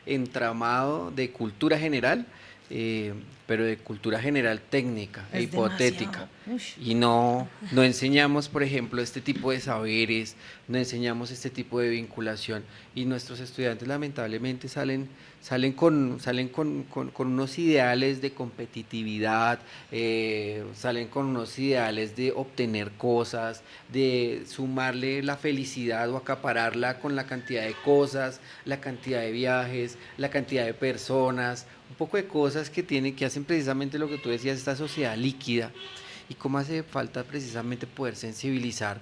entramado de cultura general, eh, pero de cultura general técnica e Es hipotética. demasiado. Ush. Y no enseñamos, por ejemplo, este tipo de saberes, no enseñamos este tipo de vinculación. Y nuestros estudiantes lamentablemente con unos ideales de competitividad, salen con unos ideales de obtener cosas, de sumarle la felicidad o acapararla con la cantidad de cosas, la cantidad de viajes, la cantidad de personas, un poco de cosas que hacen precisamente lo que tú decías, esta sociedad líquida, y cómo hace falta precisamente poder sensibilizar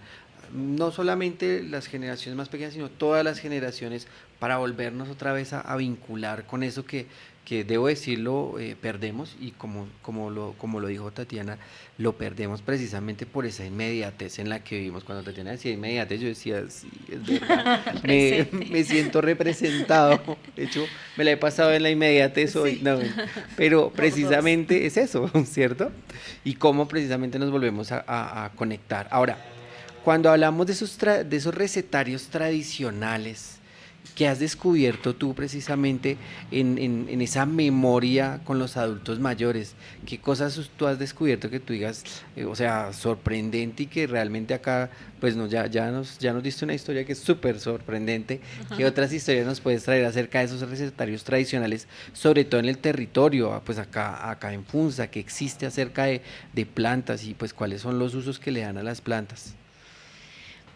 no solamente las generaciones más pequeñas, sino todas las generaciones para volvernos otra vez a vincular con eso que debo decirlo, perdemos, y como lo dijo Tatiana, lo perdemos precisamente por esa inmediatez en la que vivimos. Cuando Tatiana decía inmediatez, yo decía, sí, es verdad, Presente. me siento representado. De hecho, me la he pasado en la inmediatez hoy, Sí, no, pero por dos. precisamente es eso, ¿cierto? Y cómo precisamente nos volvemos a conectar. Ahora, cuando hablamos de esos recetarios tradicionales, ¿qué has descubierto tú precisamente en esa memoria con los adultos mayores? ¿Qué cosas tú has descubierto que tú digas, o sea, sorprendente, y que realmente acá, pues no, ya nos diste una historia que es súper sorprendente? ¿Qué otras historias nos puedes traer acerca de esos recetarios tradicionales, sobre todo en el territorio, pues acá en Funza, que existe acerca de plantas, y pues cuáles son los usos que le dan a las plantas?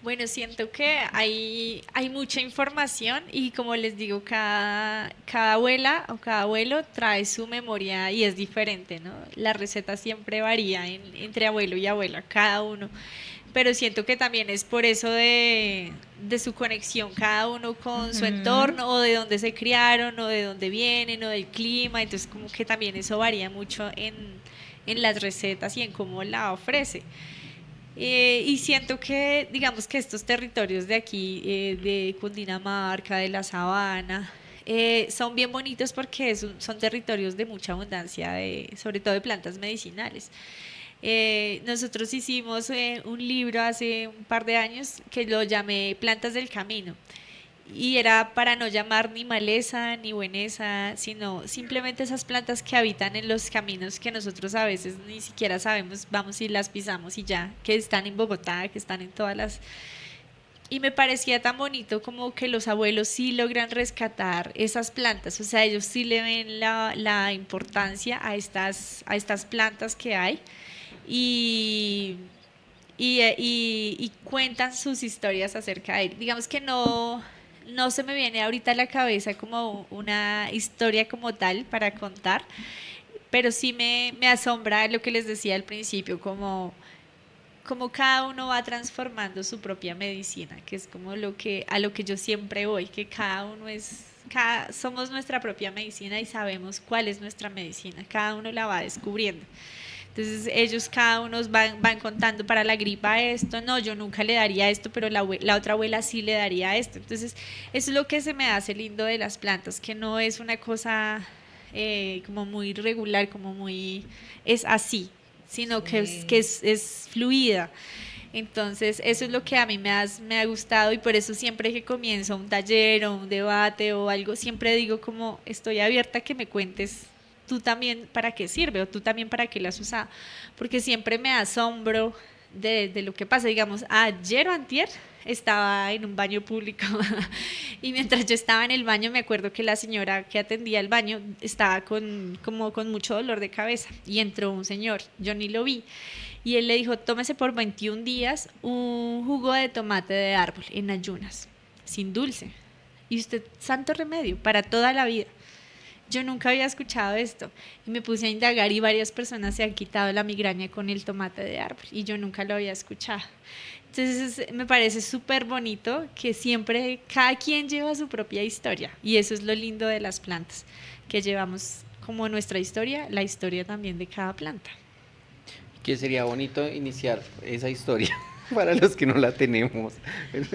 Bueno, siento que hay mucha información y como les digo, cada abuela o cada abuelo trae su memoria y es diferente, ¿no? La receta siempre varía entre abuelo y abuela, cada uno. Pero siento que también es por eso de su conexión, cada uno con su Ujú. entorno o de dónde se criaron o de dónde vienen o del clima. Entonces como que también eso varía mucho en las recetas y en cómo la ofrece. Y siento que, digamos que estos territorios de aquí, de Cundinamarca, de la Sabana, son bien bonitos porque son territorios de mucha abundancia, sobre todo de plantas medicinales. Nosotros hicimos un libro hace un par de años que lo llamé Plantas del Camino y era para no llamar ni maleza ni bueneza, sino simplemente esas plantas que habitan en los caminos que nosotros a veces ni siquiera sabemos, vamos y las pisamos y ya, que están en Bogotá, que están en todas las... Y me parecía tan bonito como que los abuelos sí logran rescatar esas plantas, o sea, ellos sí le ven la importancia a estas plantas que hay y, y cuentan sus historias acerca de él. Digamos que no se me viene ahorita a la cabeza como una historia como tal para contar, pero sí me asombra lo que les decía al principio, como cada uno va transformando su propia medicina, que es como a lo que yo siempre voy, que cada uno somos nuestra propia medicina y sabemos cuál es nuestra medicina, cada uno la va descubriendo. Entonces ellos cada uno van contando para la gripa esto, no, yo nunca le daría esto, pero la otra abuela sí le daría esto. Entonces eso es lo que se me hace lindo de las plantas, que no es una cosa como muy regular, como muy, es así, sino que es fluida. Entonces, eso es lo que a mí me ha gustado y por eso siempre que comienzo un taller o un debate o algo, siempre digo como estoy abierta a que me cuentes tú también para qué sirve o tú también para qué lo has usado, porque siempre me asombro de lo que pasa. Digamos, ayer o antier estaba en un baño público y mientras yo estaba en el baño me acuerdo que la señora que atendía el baño estaba como con mucho dolor de cabeza y entró un señor, yo ni lo vi. Y él le dijo, tómese por 21 días un jugo de tomate de árbol en ayunas, sin dulce. Y usted, santo remedio, para toda la vida. Yo nunca había escuchado esto y me puse a indagar y varias personas se han quitado la migraña con el tomate de árbol y yo nunca lo había escuchado. Entonces me parece súper bonito que siempre cada quien lleva su propia historia y eso es lo lindo de las plantas, que llevamos como nuestra historia, la historia también de cada planta. Que sería bonito iniciar esa historia para los que no la tenemos.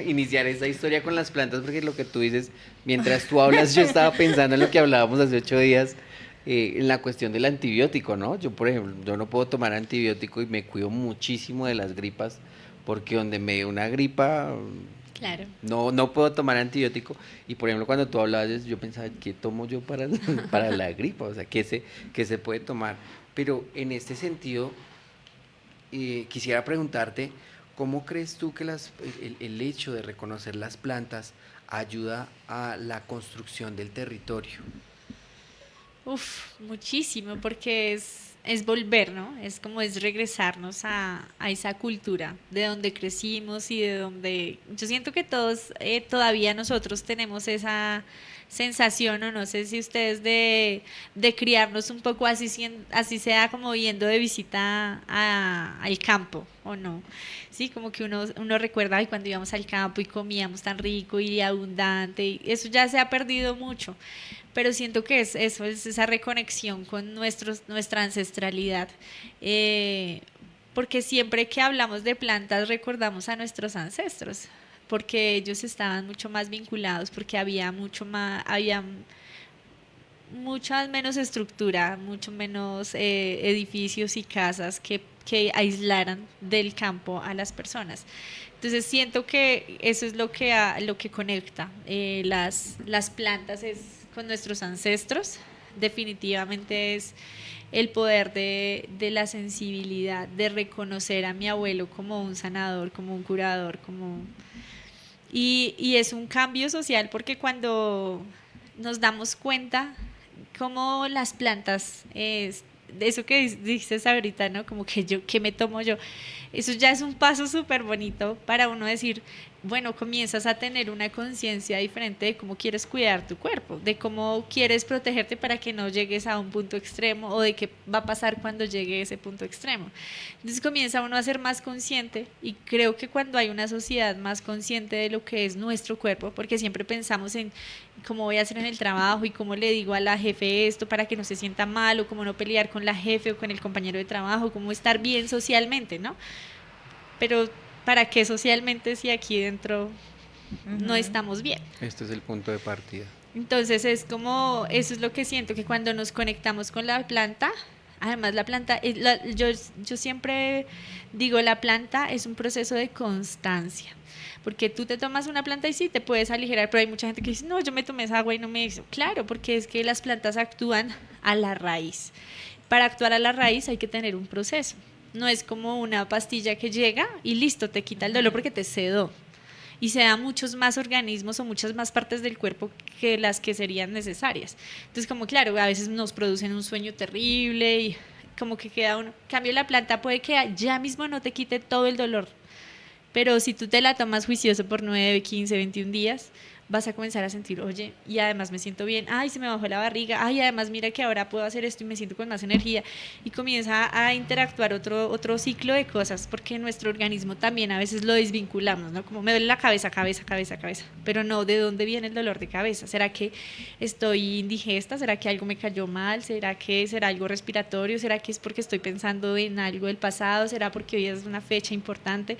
Iniciar esa historia con las plantas, porque lo que tú dices, mientras tú hablas, yo estaba pensando en lo que hablábamos hace 8 días, en la cuestión del antibiótico, ¿no? Yo, por ejemplo, yo no puedo tomar antibiótico y me cuido muchísimo de las gripas, porque donde me dé una gripa, Claro. no puedo tomar antibiótico. Y por ejemplo, cuando tú hablabas, yo pensaba, ¿qué tomo yo para, para la gripa? O sea, ¿qué se puede tomar? Pero en este sentido, quisiera preguntarte, ¿cómo crees tú que el hecho de reconocer las plantas ayuda a la construcción del territorio? Uf, muchísimo, porque es volver, ¿no? Es como es regresarnos a esa cultura de donde crecimos y de donde yo siento que todos todavía nosotros tenemos esa sensación, o no sé si ustedes de criarnos un poco así, así sea como yendo de visita al campo, ¿o no? Sí, como que uno recuerda ay, cuando íbamos al campo y comíamos tan rico y abundante, y eso ya se ha perdido mucho, pero siento que es eso, es esa reconexión con nuestra ancestralidad. Porque siempre que hablamos de plantas recordamos a nuestros ancestros, porque ellos estaban mucho más vinculados, porque había mucha menos estructura, mucho menos edificios y casas que aislaran del campo a las personas. Entonces siento que eso es lo que conecta las plantas es con nuestros ancestros. Definitivamente es el poder de la sensibilidad, de reconocer a mi abuelo como un sanador, como un curador, y es un cambio social porque cuando nos damos cuenta cómo las plantas, de eso que dices ahorita, ¿no? Como que yo, ¿qué me tomo yo? Eso ya es un paso súper bonito para uno decir, bueno, comienzas a tener una conciencia diferente de cómo quieres cuidar tu cuerpo, de cómo quieres protegerte para que no llegues a un punto extremo o de qué va a pasar cuando llegue a ese punto extremo. Entonces comienza uno a ser más consciente y creo que cuando hay una sociedad más consciente de lo que es nuestro cuerpo, porque siempre pensamos en cómo voy a hacer en el trabajo y cómo le digo a la jefe esto para que no se sienta mal o cómo no pelear con la jefe o con el compañero de trabajo, cómo estar bien socialmente, ¿no? Pero ¿para qué socialmente si aquí dentro no estamos bien? Este es el punto de partida. Entonces es como, eso es lo que siento, que cuando nos conectamos con la planta, además la planta, yo siempre digo, la planta es un proceso de constancia, porque tú te tomas una planta y sí, te puedes aligerar, pero hay mucha gente que dice, no, yo me tomé esa agua y no me hizo. Claro, porque es que las plantas actúan a la raíz. Para actuar a la raíz hay que tener un proceso. No es como una pastilla que llega y listo, te quita el dolor porque te sedó. Y se da a muchos más organismos o muchas más partes del cuerpo que las que serían necesarias. Entonces, como claro, a veces nos producen un sueño terrible y como que queda uno. En cambio, la planta puede que ya mismo no te quite todo el dolor, pero si tú te la tomas juicioso por 9, 15, 21 días, vas a comenzar a sentir, oye, y además me siento bien, ay, se me bajó la barriga, ay, además mira que ahora puedo hacer esto y me siento con más energía, y comienza a interactuar otro ciclo de cosas, porque nuestro organismo también a veces lo desvinculamos, ¿no? Como me duele la cabeza, cabeza, cabeza, cabeza, pero no, ¿de dónde viene el dolor de cabeza? ¿Será que estoy indigesta? ¿Será que algo me cayó mal? ¿Será que será algo respiratorio? ¿Será que es porque estoy pensando en algo del pasado? ¿Será porque hoy es una fecha importante?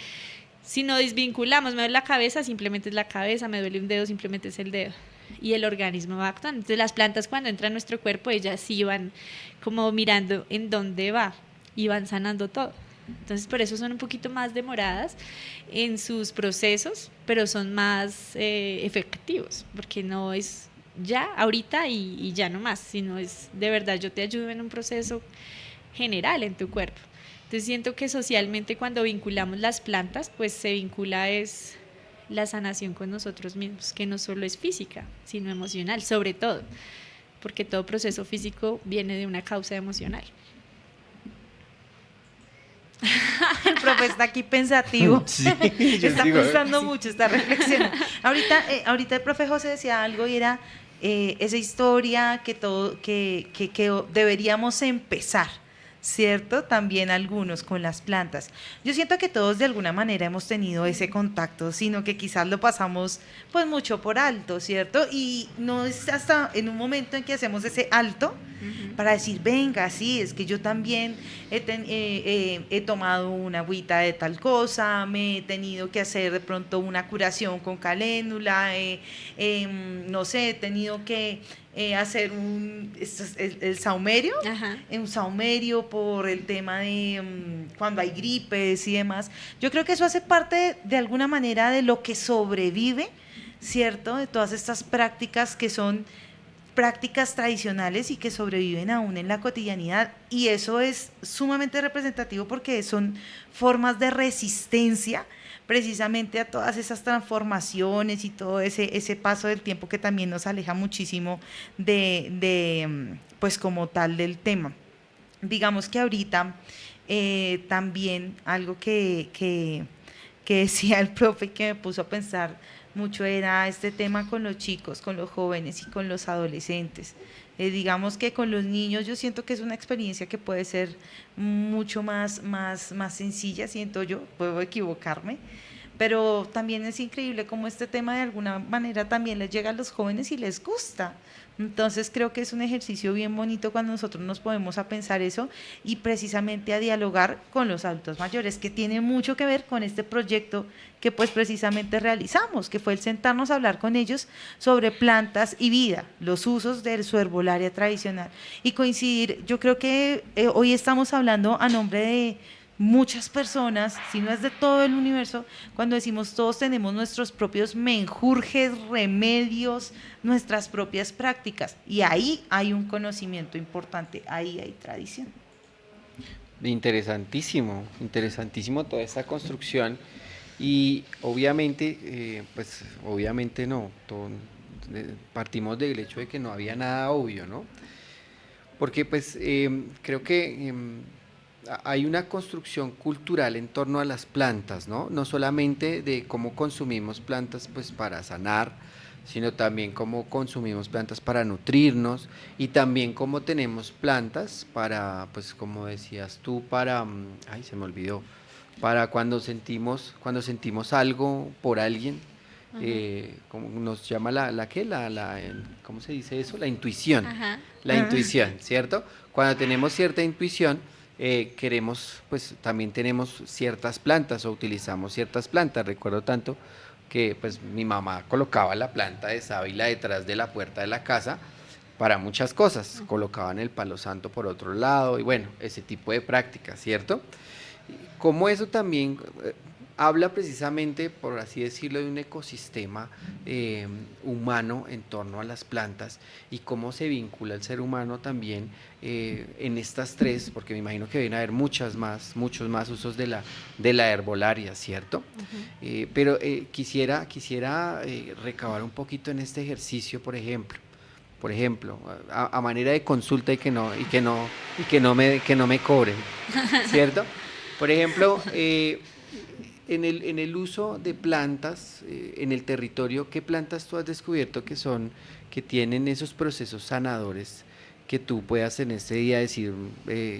Si no desvinculamos, me duele la cabeza, simplemente es la cabeza, me duele un dedo, simplemente es el dedo. Y el organismo va actuando. Entonces las plantas cuando entran a nuestro cuerpo, ellas sí van como mirando en dónde va y van sanando todo. Entonces por eso son un poquito más demoradas en sus procesos, pero son más efectivos, porque no es ya, ahorita y ya no más, sino es de verdad yo te ayudo en un proceso general en tu cuerpo. Entonces siento que socialmente cuando vinculamos las plantas, pues se vincula es la sanación con nosotros mismos, que no solo es física, sino emocional, sobre todo, porque todo proceso físico viene de una causa emocional. El profe está aquí pensativo, Sí, está digo, pensando mucho, está reflexionando. Ahorita el profe José decía algo y era esa historia que deberíamos empezar, ¿cierto? También algunos con las plantas. Yo siento que todos de alguna manera hemos tenido ese contacto, sino que quizás lo pasamos pues mucho por alto, ¿cierto? Y no es hasta en un momento en que hacemos ese alto para decir, venga, sí, es que yo también he tomado una agüita de tal cosa, me he tenido que hacer de pronto una curación con caléndula, no sé, he tenido que hacer el saumerio, Ajá. un saumerio por el tema de cuando hay gripes y demás. Yo creo que eso hace parte de alguna manera de lo que sobrevive, ¿cierto? De todas estas prácticas que son prácticas tradicionales y que sobreviven aún en la cotidianidad, y eso es sumamente representativo porque son formas de resistencia precisamente a todas esas transformaciones y todo ese paso del tiempo que también nos aleja muchísimo pues como tal del tema. Digamos que ahorita también algo que decía el profe y que me puso a pensar mucho era este tema con los chicos, con los jóvenes y con los adolescentes. Digamos que con los niños yo siento que es una experiencia que puede ser mucho más sencilla, siento yo, puedo equivocarme, pero también es increíble cómo este tema de alguna manera también les llega a los jóvenes y les gusta. Entonces creo que es un ejercicio bien bonito cuando nosotros nos podemos a pensar eso y precisamente a dialogar con los adultos mayores, que tiene mucho que ver con este proyecto que pues precisamente realizamos, que fue el sentarnos a hablar con ellos sobre plantas y vida, los usos de su herbolaria tradicional y coincidir. Yo creo que hoy estamos hablando a nombre de muchas personas, si no es de todo el universo, cuando decimos todos tenemos nuestros propios menjurjes, remedios, nuestras propias prácticas, y ahí hay un conocimiento importante, ahí hay tradición. interesantísimo, interesantísimo toda esta construcción y obviamente, pues obviamente no, partimos del hecho de que no había nada obvio, ¿no? Porque pues creo que hay una construcción cultural en torno a las plantas, ¿no? No solamente de cómo consumimos plantas pues para sanar, sino también cómo consumimos plantas para nutrirnos y también cómo tenemos plantas para, pues como decías tú, para, ay, se me olvidó, para cuando sentimos algo por alguien, como nos llama ¿qué? ¿Cómo se dice eso? La intuición. Ajá. La intuición, ¿cierto? Cuando tenemos cierta intuición, pues también tenemos ciertas plantas o utilizamos ciertas plantas. Recuerdo tanto que pues mi mamá colocaba la planta de sábila detrás de la puerta de la casa para muchas cosas. Colocaban el palo santo por otro lado y bueno, ese tipo de prácticas, ¿cierto? Como eso también habla precisamente, por así decirlo, de un ecosistema humano en torno a las plantas y cómo se vincula el ser humano también en estas tres, porque me imagino que deben haber muchos más usos de la herbolaria, ¿cierto? Pero quisiera recabar un poquito en este ejercicio, por ejemplo, a manera de consulta y que no me cobren, ¿cierto? Por ejemplo, en el uso de plantas en el territorio, ¿qué plantas tú has descubierto que tienen esos procesos sanadores que tú puedas en este día decir,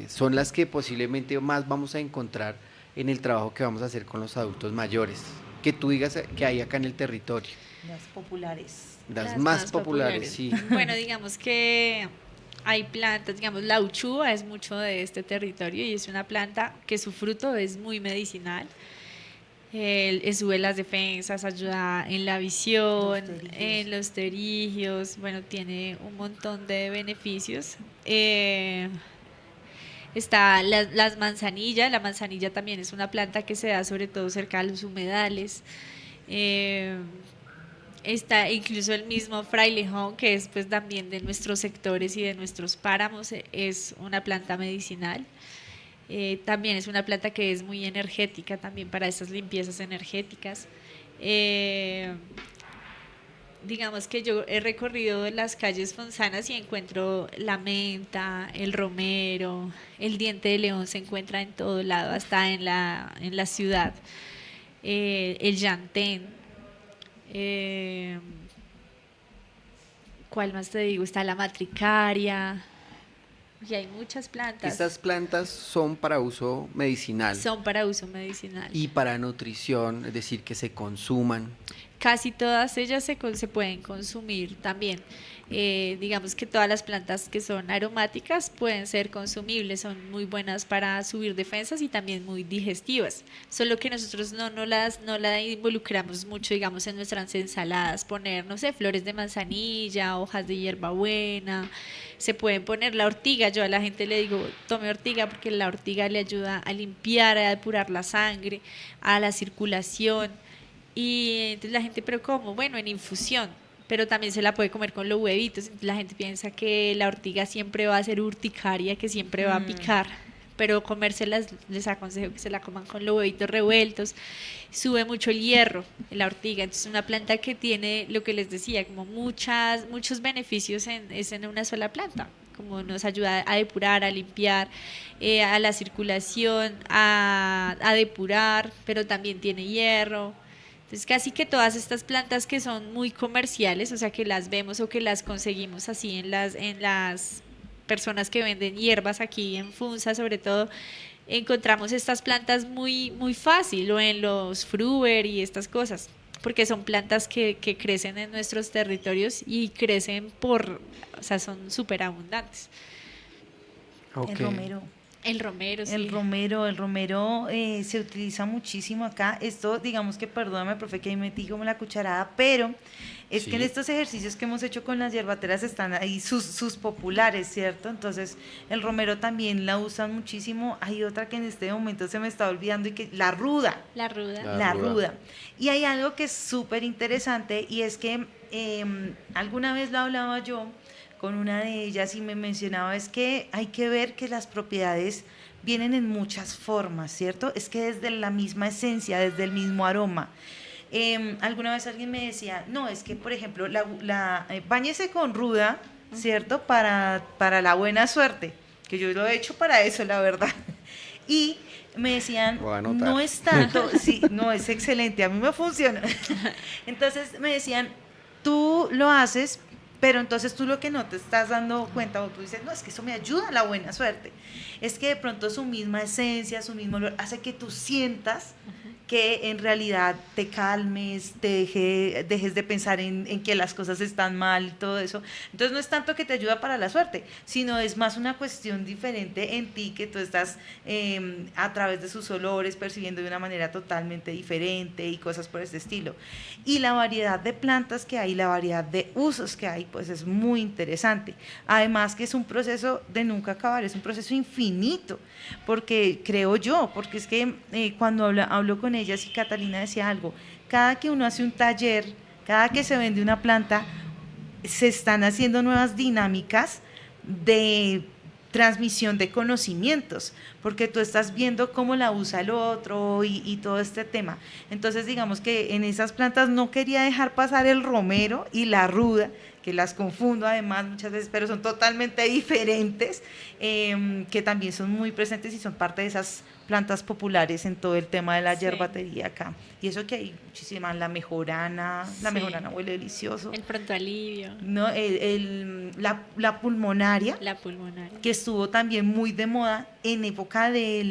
son las que posiblemente más vamos a encontrar en el trabajo que vamos a hacer con los adultos mayores? Que tú digas que hay acá en el territorio. Las populares. Las Las más más populares, populares. sí. Bueno, digamos que hay plantas, digamos, la uchúa es mucho de este territorio y es una planta que su fruto es muy medicinal. Sube las defensas, ayuda en la visión, Los pterigios. en los pterigios, bueno, tiene un montón de beneficios. Eh, Está las manzanillas, la manzanilla también es una planta que se da sobre todo cerca de los humedales. Eh, Está incluso el mismo frailejón, que es pues también de nuestros sectores y de nuestros páramos, es una planta medicinal. También es una planta que es muy energética también para esas limpiezas energéticas. Eh, digamos que yo he recorrido las calles fonsanas y encuentro la menta, el romero, el diente de león se encuentra en todo lado, hasta en la ciudad. El llantén. Eh, ¿Cuál más te digo? Está la matricaria. Y hay muchas plantas. Estas plantas son para uso medicinal Son para uso medicinal. y para nutrición, es decir, que se consuman. Casi todas ellas se pueden consumir también. Digamos que todas las plantas que son aromáticas pueden ser consumibles, son muy buenas para subir defensas y también muy digestivas. Solo que nosotros no la involucramos mucho, digamos, en nuestras ensaladas. Poner, no sé, flores de manzanilla, hojas de hierbabuena. Se pueden poner la ortiga. Yo a la gente le digo, tome ortiga porque la ortiga le ayuda a limpiar, a depurar la sangre, a la circulación. Y entonces la gente, pero ¿cómo? Bueno, en infusión, pero también se la puede comer con los huevitos. Entonces la gente piensa que la ortiga siempre va a ser urticaria, que siempre va a picar, pero comérselas, les aconsejo que se la coman con los huevitos revueltos. Sube mucho el hierro, la ortiga. Entonces es una planta que tiene, lo que les decía, como muchos beneficios es en una sola planta, como nos ayuda a depurar, a limpiar, a la circulación, a depurar, pero también tiene hierro. Entonces, casi que todas estas plantas que son muy comerciales, o sea, que las vemos o que las conseguimos así en las personas que venden hierbas aquí en Funza, sobre todo, encontramos estas plantas muy fácil, o en los Fruver y estas cosas, porque son plantas que crecen en nuestros territorios y crecen o sea, son súper abundantes. El romero. El romero, sí. El romero se utiliza muchísimo acá. Esto, digamos que, perdóname, profe, que ahí metí como la cucharada, pero es que en Sí. estos ejercicios que hemos hecho con las hierbateras están ahí sus populares, ¿cierto? Entonces, el romero también la usan muchísimo. Hay otra que en este momento se me está olvidando y que la ruda. La ruda. La ruda. Y hay algo que es súper interesante y es que alguna vez lo hablaba yo con una de ellas y me mencionaba es que hay que ver que las propiedades vienen en muchas formas, ¿cierto? Es que desde la misma esencia, desde el mismo aroma. Alguna vez alguien me decía, no, es que por ejemplo, báñese con ruda, ¿cierto? Para la buena suerte, que yo lo he hecho para eso, la verdad. Y me decían, Voy a anotar. no es tanto, sí, no, es excelente, a mí me funciona. Entonces me decían, tú lo haces, pero entonces tú lo que no te estás dando cuenta, o tú dices, no, es que eso me ayuda a la buena suerte. Es que de pronto su misma esencia, su mismo olor, hace que tú sientas que en realidad te calmes, dejes de pensar en que las cosas están mal y todo eso. Entonces no es tanto que te ayuda para la suerte, sino es más una cuestión diferente en ti que tú estás a través de sus olores percibiendo de una manera totalmente diferente y cosas por ese estilo. Y la variedad de plantas que hay, la variedad de usos que hay, pues es muy interesante. Además que es un proceso de nunca acabar, es un proceso infinito, porque creo yo, porque es que cuando hablo con ellas y Catalina decía algo, cada que uno hace un taller, cada que se vende una planta, se están haciendo nuevas dinámicas de transmisión de conocimientos, porque tú estás viendo cómo la usa el otro y todo este tema. Entonces, digamos que en esas plantas no quería dejar pasar el romero y la ruda, que las confundo además muchas veces, pero son totalmente diferentes, que también son muy presentes y son parte de esas plantas populares en todo el tema de la Sí. yerbatería acá. Y eso que hay muchísimas, la Sí. mejorana huele delicioso. El pronto alivio, No, la pulmonaria, la pulmonaria. que estuvo también muy de moda en época de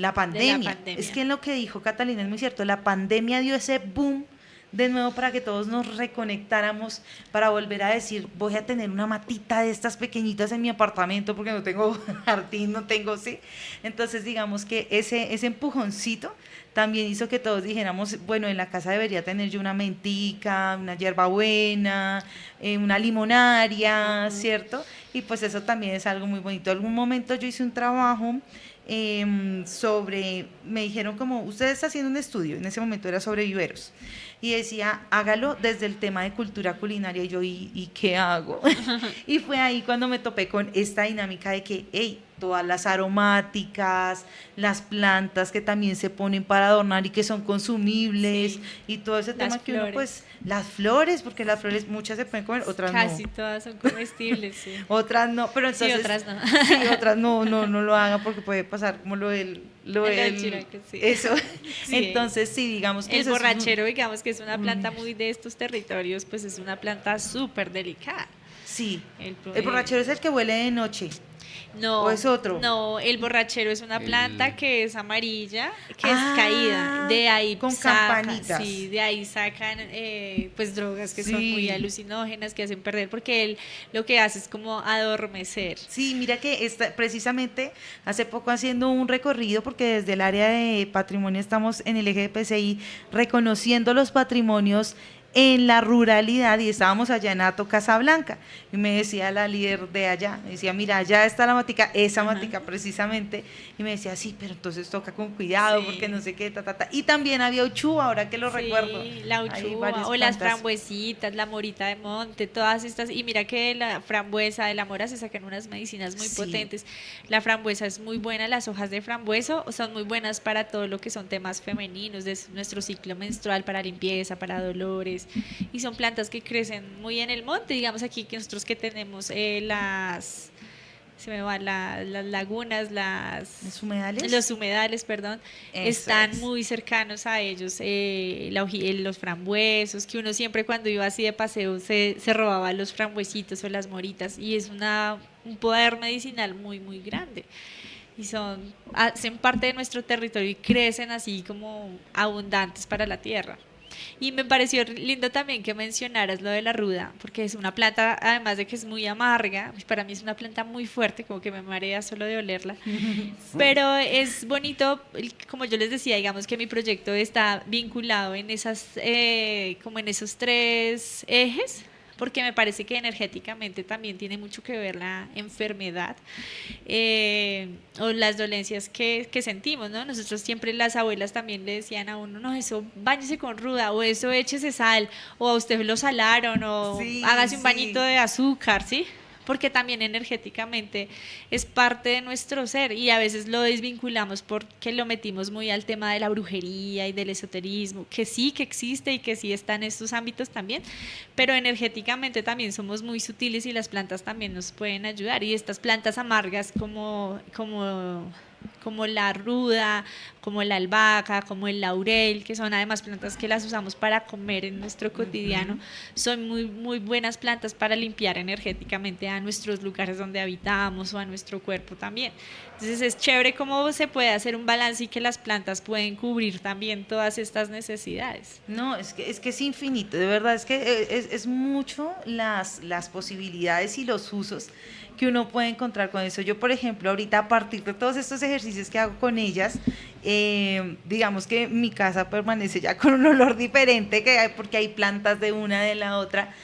la pandemia. pandemia. Es que en lo que dijo Catalina es muy cierto, la pandemia dio ese boom de nuevo para que todos nos reconectáramos, para volver a decir, voy a tener una matita de estas pequeñitas en mi apartamento porque no tengo jardín, no tengo, sí. Entonces digamos que ese empujoncito también hizo que todos dijéramos, bueno, en la casa debería tener yo una mentica, una hierbabuena, una limonaria, ¿cierto? Y pues eso también es algo muy bonito. En algún momento yo hice un trabajo me dijeron como, usted está haciendo un estudio, en ese momento era sobre viveros, y decía, hágalo desde el tema de cultura culinaria, y yo, ¿y qué hago? Y fue ahí cuando me topé con esta dinámica de que, hey, todas las aromáticas, las plantas que también se ponen para adornar y que son consumibles, Sí. y todo ese Las tema que uno flores. pues, las flores, porque las flores muchas se pueden comer, otras Casi no. todas son comestibles, sí. Otras no, pero Sí, entonces otras no. sí, otras no lo hagan porque puede pasar como lo El del chiraque, sí. eso. Sí. Entonces sí, digamos que El eso es borrachero, digamos que es una planta muy de estos territorios, pues es una planta súper delicada. sí. El, El borrachero es el que huele de noche. No, ¿O es otro? no, el borrachero es una planta que es amarilla, que Ah, es caída. De ahí con sacan, campanitas. sí, de ahí sacan pues drogas que son Sí. muy alucinógenas, que hacen perder, porque él lo que hace es como adormecer. Sí, mira que precisamente hace poco haciendo un recorrido, porque desde el área de patrimonio estamos en el eje de PCI reconociendo los patrimonios en la ruralidad, y estábamos allá en Ato Casablanca, y me decía la líder de allá, me decía, mira, allá está la matica, esa matica precisamente, y me decía, sí, pero entonces toca con cuidado, Sí. porque no sé qué, y también había uchúa, ahora que lo Sí, recuerdo. la Hay uchúa varias o las plantas. frambuesitas, la morita de monte, todas estas. Y mira que de la frambuesa, de la mora se sacan unas medicinas muy Sí. potentes. La frambuesa es muy buena, las hojas de frambueso son muy buenas para todo lo que son temas femeninos, de nuestro ciclo menstrual, para limpieza, para dolores. Y son plantas que crecen muy en el monte, digamos aquí que nosotros que tenemos se me van las lagunas, ¿Los humedales? los humedales, perdón, Eso están es. muy cercanos a ellos, los frambuesos, que uno siempre cuando iba así de paseo se robaba los frambuesitos o las moritas, y es un poder medicinal muy, muy grande. Y hacen parte de nuestro territorio y crecen así como abundantes para la tierra. Y me pareció lindo también que mencionaras lo de la ruda, porque es una planta, además de que es muy amarga, pues para mí es una planta muy fuerte, como que me marea solo de olerla. Pero es bonito, como yo les decía, digamos que mi proyecto está vinculado en como en esos tres ejes, porque me parece que energéticamente también tiene mucho que ver la enfermedad o las dolencias que sentimos, ¿no? Nosotros siempre, las abuelas también le decían a uno, no, eso báñese con ruda, o eso échese sal, o a usted lo salaron, o Sí, hágase un sí. bañito de azúcar, ¿sí? Porque también energéticamente es parte de nuestro ser, y a veces lo desvinculamos porque lo metimos muy al tema de la brujería y del esoterismo, que sí que existe y que sí está en estos ámbitos también, pero energéticamente también somos muy sutiles y las plantas también nos pueden ayudar, y estas plantas amargas como la ruda, como la albahaca, como el laurel, que son además plantas que las usamos para comer en nuestro cotidiano, son muy, muy buenas plantas para limpiar energéticamente a nuestros lugares donde habitamos o a nuestro cuerpo también. Entonces es chévere cómo se puede hacer un balance y que las plantas pueden cubrir también todas estas necesidades. No, es que es infinito, de verdad, es que es mucho las posibilidades y los usos que uno puede encontrar con eso. Yo, por ejemplo, ahorita a partir de todos estos ejercicios que hago con ellas, digamos que mi casa permanece ya con un olor diferente, porque hay plantas de una de la otra.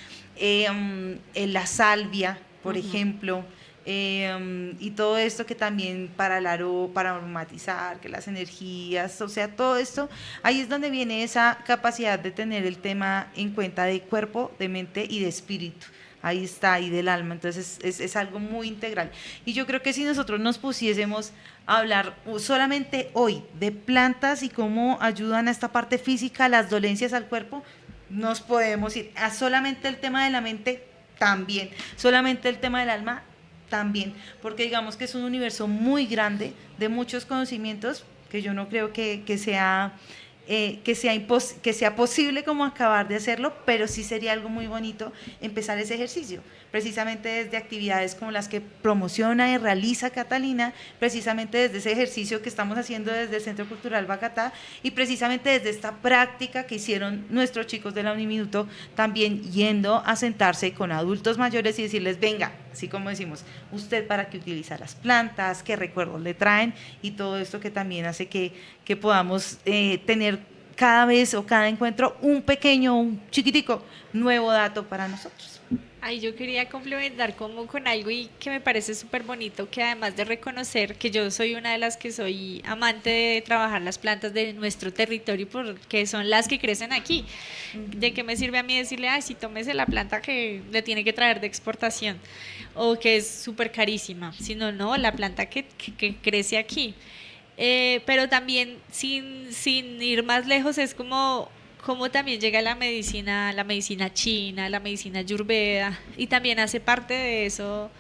La salvia, por ejemplo, y todo esto que también para aromatizar, que las energías, o sea, todo esto, ahí es donde viene esa capacidad de tener el tema en cuenta de cuerpo, de mente y de espíritu. Ahí está, y del alma, entonces es algo muy integral. Y yo creo que si nosotros nos pusiésemos a hablar solamente hoy de plantas y cómo ayudan a esta parte física, las dolencias al cuerpo, nos podemos ir a solamente el tema de la mente, también, solamente el tema del alma, también, porque digamos que es un universo muy grande de muchos conocimientos que yo no creo que sea posible como acabar de hacerlo, pero sí sería algo muy bonito empezar ese ejercicio, precisamente desde actividades como las que promociona y realiza Catalina, precisamente desde ese ejercicio que estamos haciendo desde el Centro Cultural Bacatá y precisamente desde esta práctica que hicieron nuestros chicos de la Uniminuto, también yendo a sentarse con adultos mayores y decirles, venga, así como decimos, usted para qué utiliza las plantas, qué recuerdos le traen y todo esto que también hace que podamos tener cada vez o cada encuentro un pequeño, un chiquitico nuevo dato para nosotros. Ay, yo quería complementar como con algo y que me parece súper bonito, que además de reconocer que yo soy una de las que soy amante de trabajar las plantas de nuestro territorio porque son las que crecen aquí. ¿De qué me sirve a mí decirle, ay, si tómese la planta que le tiene que traer de exportación o que es súper carísima? Sino, no, la planta que crece aquí. Pero también sin ir más lejos es como también llega la medicina china, la medicina ayurveda, y también hace parte de eso,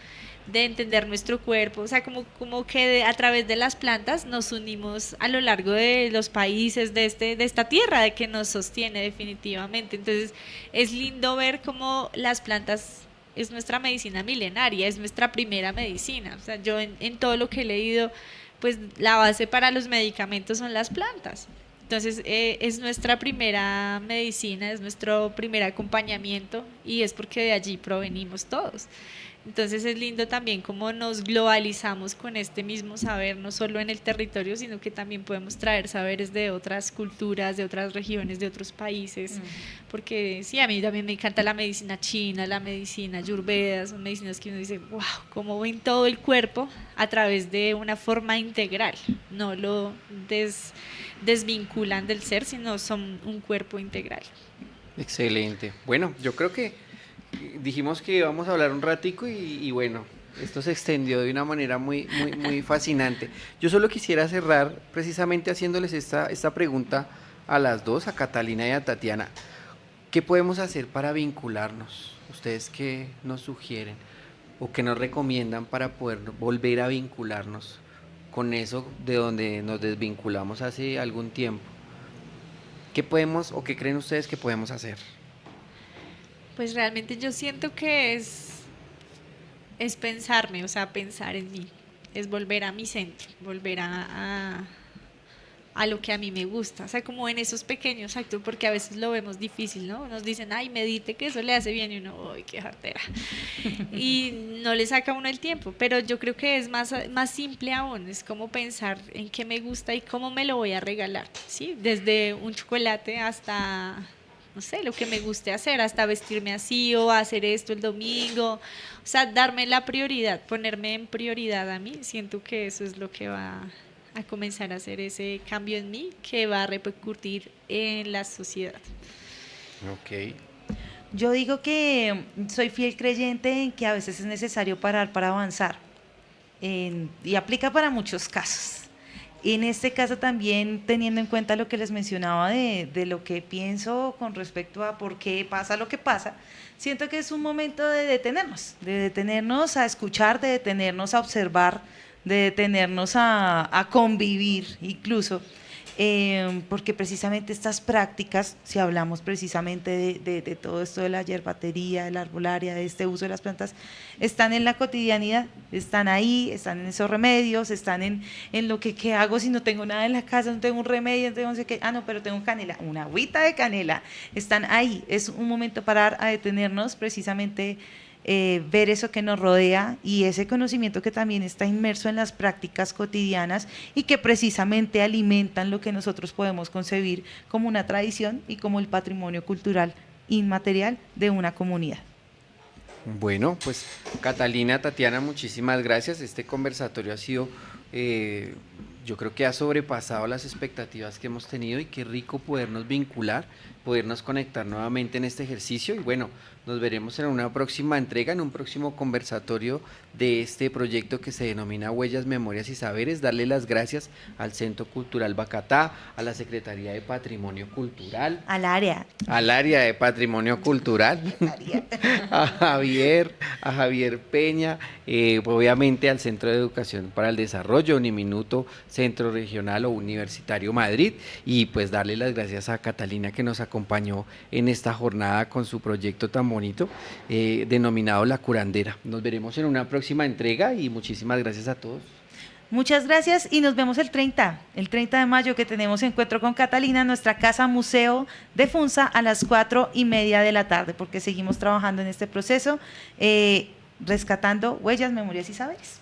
de entender nuestro cuerpo, o sea, como que a través de las plantas nos unimos a lo largo de los países de esta tierra, de que nos sostiene definitivamente. Entonces, es lindo ver cómo las plantas es nuestra medicina milenaria, es nuestra primera medicina. O sea, yo en todo lo que he leído, pues la base para los medicamentos son las plantas. Entonces es nuestra primera medicina, es nuestro primer acompañamiento y es porque de allí provenimos todos. Entonces es lindo también cómo nos globalizamos con este mismo saber, no solo en el territorio, sino que también podemos traer saberes de otras culturas, de otras regiones, de otros países, porque sí, a mí también me encanta la medicina china, la medicina ayurveda, son medicinas que uno dice, wow, cómo ven todo el cuerpo a través de una forma integral, no lo desvinculan del ser, sino son un cuerpo integral. Excelente. Bueno, yo creo que dijimos que íbamos a hablar un ratico y bueno, esto se extendió de una manera muy fascinante. Yo solo quisiera cerrar precisamente haciéndoles esta pregunta a las dos, a Catalina y a Tatiana. ¿Qué podemos hacer para vincularnos? ¿Ustedes qué nos sugieren o qué nos recomiendan para poder volver a vincularnos con eso de donde nos desvinculamos hace algún tiempo? ¿Qué podemos o qué creen ustedes que podemos hacer? Pues realmente yo siento que es pensarme, o sea, pensar en mí, es volver a mi centro, volver a lo que a mí me gusta, o sea, como en esos pequeños actos, porque a veces lo vemos difícil, ¿no? Nos dicen, ay, medite que eso le hace bien, y uno, ay, qué jartera, y no le saca a uno el tiempo, pero yo creo que es más simple aún, es como pensar en qué me gusta y cómo me lo voy a regalar, ¿sí? Desde un chocolate hasta, no sé, lo que me guste hacer, hasta vestirme así o hacer esto el domingo, o sea, darme la prioridad, ponerme en prioridad a mí, siento que eso es lo que va a comenzar a hacer ese cambio en mí que va a repercutir en la sociedad. Ok. Yo digo que soy fiel creyente en que a veces es necesario parar para avanzar y aplica para muchos casos. En este caso también teniendo en cuenta lo que les mencionaba de lo que pienso con respecto a por qué pasa lo que pasa, siento que es un momento de detenernos a escuchar, de detenernos a observar, de detenernos a convivir incluso, porque precisamente estas prácticas, si hablamos precisamente de todo esto de la yerbatería, de la arbolaria, de este uso de las plantas, están en la cotidianidad, están ahí, están en esos remedios, están en lo que qué hago si no tengo nada en la casa, no tengo un remedio, no tengo no sé qué, no, pero tengo canela, una agüita de canela, están ahí, es un momento parar a detenernos precisamente, ver eso que nos rodea y ese conocimiento que también está inmerso en las prácticas cotidianas y que precisamente alimentan lo que nosotros podemos concebir como una tradición y como el patrimonio cultural inmaterial de una comunidad. Bueno, pues Catalina, Tatiana, muchísimas gracias. Este conversatorio ha sido, yo creo que ha sobrepasado las expectativas que hemos tenido y qué rico podernos vincular, podernos conectar nuevamente en este ejercicio y bueno, Nos veremos en una próxima entrega, en un próximo conversatorio de este proyecto que se denomina Huellas, Memorias y Saberes. Darle las gracias al Centro Cultural Bacatá, a la Secretaría de Patrimonio Cultural, Al área. al área de Patrimonio Cultural, a Javier Peña, obviamente al Centro de Educación para el Desarrollo, Uniminuto, Centro Regional o Universitario Madrid, y pues darle las gracias a Catalina que nos acompañó en esta jornada con su proyecto tan bonito denominado La Curandera. Nos veremos en una próxima entrega y muchísimas gracias a todos. Muchas gracias y nos vemos el 30 de mayo que tenemos encuentro con Catalina en nuestra casa museo de Funza a las 4:30 de la tarde, porque seguimos trabajando en este proceso, rescatando huellas, memorias y saberes.